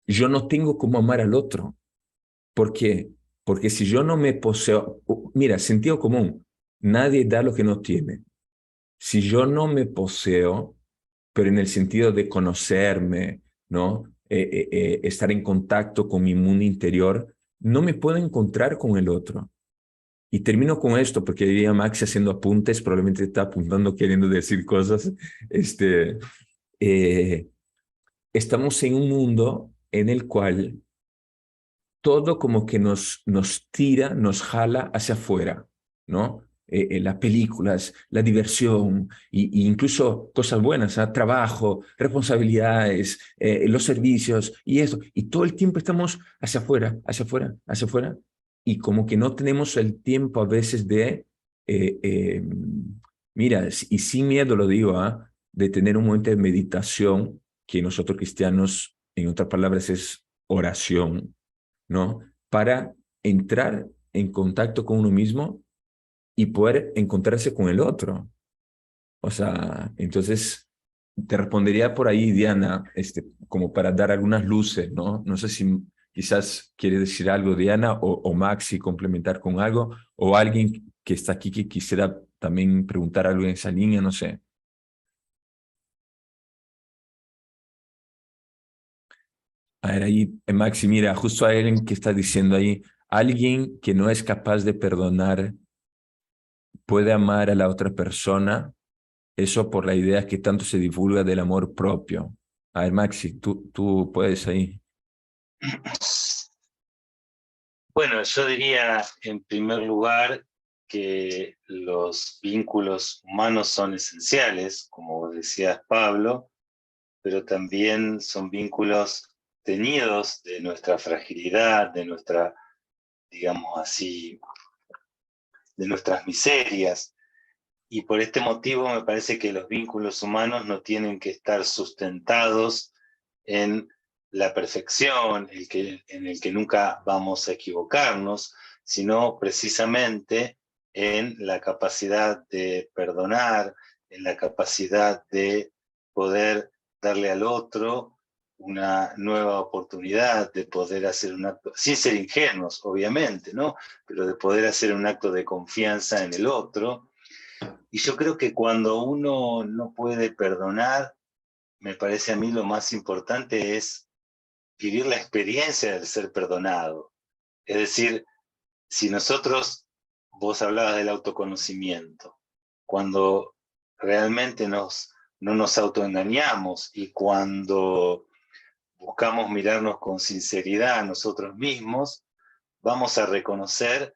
yo no tengo cómo amar al otro. ¿Por qué? Porque si yo no me poseo, mira, sentido común, nadie da lo que no tiene. Si yo no me poseo, pero en el sentido de conocerme, ¿no? Estar en contacto con mi mundo interior, no me puedo encontrar con el otro. Y termino con esto, porque diría Maxi haciendo apuntes, probablemente está apuntando, queriendo decir cosas. Este, eh, Estamos en un mundo en el cual todo como que nos tira, nos jala hacia afuera, ¿no? Las películas, la diversión, y incluso cosas buenas, ¿ah? Trabajo, responsabilidades, los servicios y eso. Y todo el tiempo estamos hacia afuera, hacia afuera, hacia afuera. Y como que no tenemos el tiempo a veces de, eh, eh, mira, y sin miedo lo digo, ¿ah? De tener un momento de meditación, que nosotros cristianos, en otras palabras, es oración, ¿no? Para entrar en contacto con uno mismo y poder encontrarse con el otro. O sea, entonces te respondería por ahí, Diana, como para dar algunas luces, ¿no? No sé si quizás quiere decir algo, Diana, o Maxi, complementar con algo, o alguien que está aquí que quisiera también preguntar algo en esa línea, no sé. A ver, ahí, Maxi, mira, justo a alguien que está diciendo ahí, alguien que no es capaz de perdonar puede amar a la otra persona, eso por la idea que tanto se divulga del amor propio. A ver, Maxi, tú puedes ahí. Bueno, yo diría en primer lugar que los vínculos humanos son esenciales, como vos decías, Pablo, pero también son vínculos teñidos de nuestra fragilidad, de nuestra, digamos así, de nuestras miserias. Y por este motivo me parece que los vínculos humanos no tienen que estar sustentados en la perfección, en el que nunca vamos a equivocarnos, sino precisamente en la capacidad de perdonar, en la capacidad de poder darle al otro una nueva oportunidad, de poder hacer un acto, sin ser ingenuos, obviamente, ¿no? Pero de poder hacer un acto de confianza en el otro. Y yo creo que cuando uno no puede perdonar, me parece a mí lo más importante es vivir la experiencia del ser perdonado. Es decir, si nosotros, vos hablabas del autoconocimiento, cuando realmente no nos autoengañamos y cuando buscamos mirarnos con sinceridad a nosotros mismos, vamos a reconocer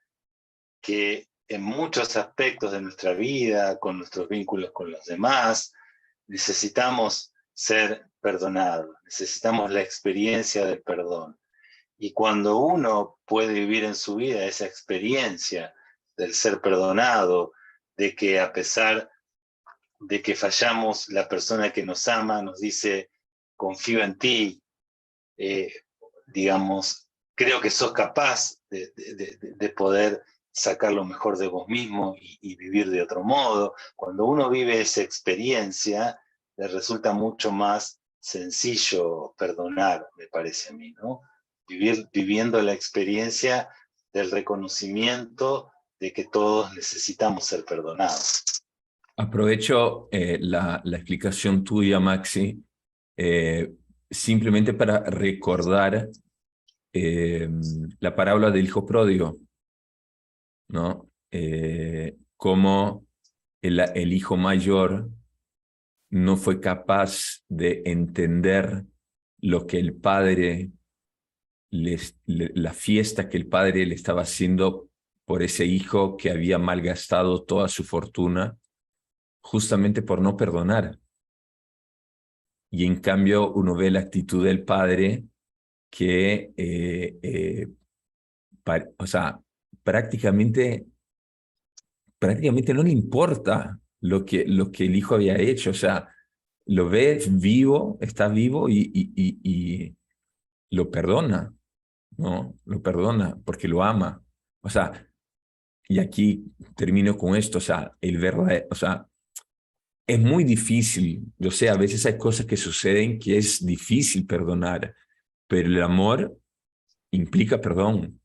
que en muchos aspectos de nuestra vida, con nuestros vínculos con los demás, necesitamos ser perdonados, necesitamos la experiencia del perdón. Y cuando uno puede vivir en su vida esa experiencia del ser perdonado, de que a pesar de que fallamos, la persona que nos ama nos dice, confío en ti, digamos, creo que sos capaz de poder sacar lo mejor de vos mismo y vivir de otro modo. Cuando uno vive esa experiencia, le resulta mucho más sencillo perdonar, me parece a mí, ¿no? Viviendo la experiencia del reconocimiento de que todos necesitamos ser perdonados. Aprovecho la explicación tuya, Maxi, simplemente para recordar la parábola del hijo pródigo, ¿no? Cómo el hijo mayor no fue capaz de entender lo que el padre, la fiesta que el padre le estaba haciendo por ese hijo que había malgastado toda su fortuna, justamente por no perdonar. Y en cambio uno ve la actitud del padre que, o sea, prácticamente no le importa lo que el hijo había hecho. O sea, lo ve vivo, está vivo y lo perdona, ¿no? Lo perdona porque lo ama. O sea, y aquí termino con esto, o sea, o sea, es muy difícil. Yo sé, a veces hay cosas que suceden que es difícil perdonar, pero el amor implica perdón,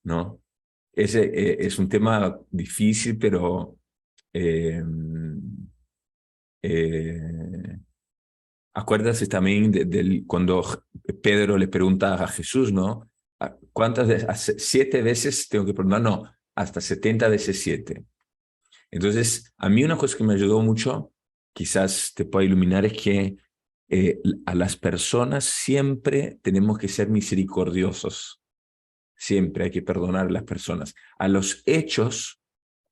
¿no? Ese es un tema difícil, pero eh, eh, acuérdate también cuando Pedro le pregunta a Jesús, ¿no? ¿Cuántas veces? 7 veces tengo que perdonar, no, hasta 70 veces 7. Entonces, a mí una cosa que me ayudó mucho, quizás te pueda iluminar, es que a las personas siempre tenemos que ser misericordiosos. Siempre hay que perdonar a las personas. A los hechos,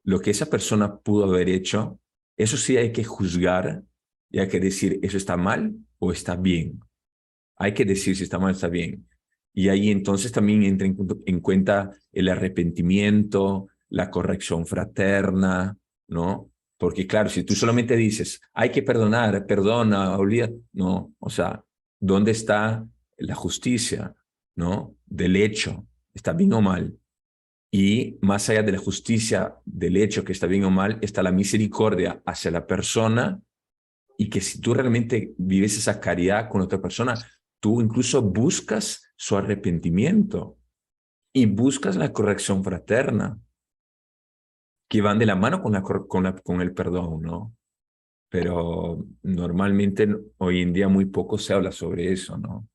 lo que esa persona pudo haber hecho, eso sí hay que juzgar y hay que decir, ¿eso está mal o está bien? Hay que decir si está mal o está bien. Y ahí entonces también entra en cuenta el arrepentimiento, la corrección fraterna, ¿no? Porque claro, si tú solamente dices, hay que perdonar, perdona, olvida, no, o sea, ¿dónde está la justicia, ¿no? Del hecho, ¿está bien o mal? Y más allá de la justicia del hecho que está bien o mal, está la misericordia hacia la persona y que si tú realmente vives esa caridad con otra persona, tú incluso buscas su arrepentimiento y buscas la corrección fraterna, que van de la mano con el perdón, ¿no? Pero normalmente hoy en día muy poco se habla sobre eso, ¿no?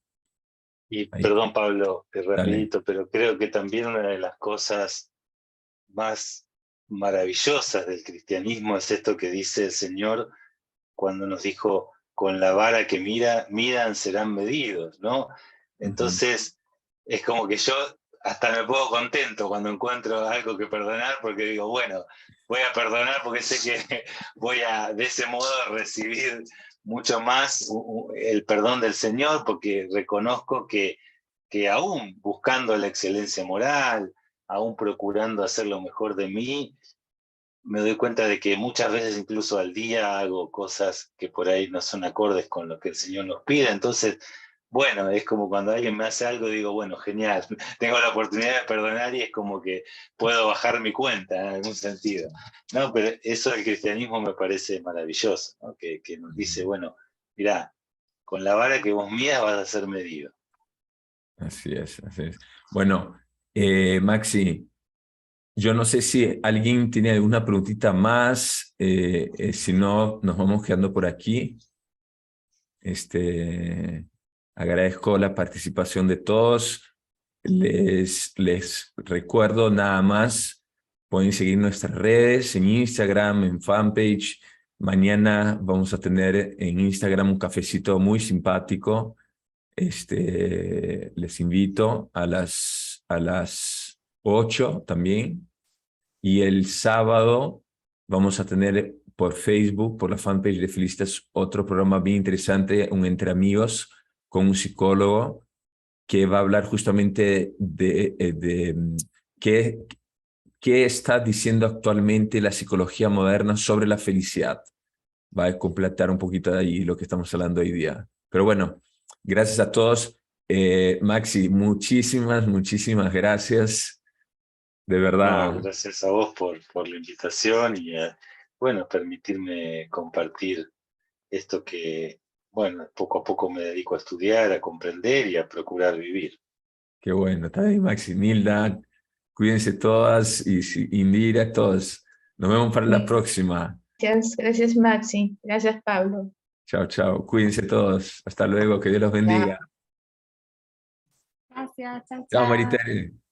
Y Ahí, perdón, Pablo, dale. rapidito, pero creo que también una de las cosas más maravillosas del cristianismo es esto que dice el Señor cuando nos dijo, con la vara que midan serán medidos, ¿no? Uh-huh. Entonces, es como que yo hasta me pongo contento cuando encuentro algo que perdonar, porque digo, bueno, voy a perdonar porque sé que voy a de ese modo recibir mucho más el perdón del Señor, porque reconozco que aún buscando la excelencia moral, aún procurando hacer lo mejor de mí, me doy cuenta de que muchas veces incluso al día hago cosas que por ahí no son acordes con lo que el Señor nos pide. Entonces, bueno, es como cuando alguien me hace algo, digo, bueno, genial, tengo la oportunidad de perdonar y es como que puedo bajar mi cuenta en algún sentido. No, pero eso del cristianismo me parece maravilloso, ¿no? Que nos dice, bueno, mirá, con la vara que vos midas vas a ser medido. Así es, así es. Bueno, Maxi, yo no sé si alguien tiene alguna preguntita más, si no, nos vamos quedando por aquí. Agradezco la participación de todos. Les recuerdo nada más, pueden seguir nuestras redes en Instagram, en fanpage. Mañana vamos a tener en Instagram un cafecito muy simpático. Les invito a las 8 también. Y el sábado vamos a tener por Facebook, por la fanpage de Felistas, otro programa bien interesante, un Entre Amigos, con un psicólogo que va a hablar justamente de qué está diciendo actualmente la psicología moderna sobre la felicidad. Va a completar un poquito de ahí lo que estamos hablando hoy día. Pero bueno, gracias a todos. Maxi, muchísimas gracias. De No, verdad. gracias a vos por la invitación y, bueno, permitirme compartir esto que, bueno, poco a poco me dedico a estudiar, a comprender y a procurar vivir. Qué bueno, está bien, Maxi, Nilda, cuídense todas y Indira, todos. Nos vemos para la próxima. Gracias Maxi, gracias Pablo. Chao, chao. Cuídense todos. Hasta luego, que Dios los bendiga. Gracias, chao, Chao, chao. Maritere.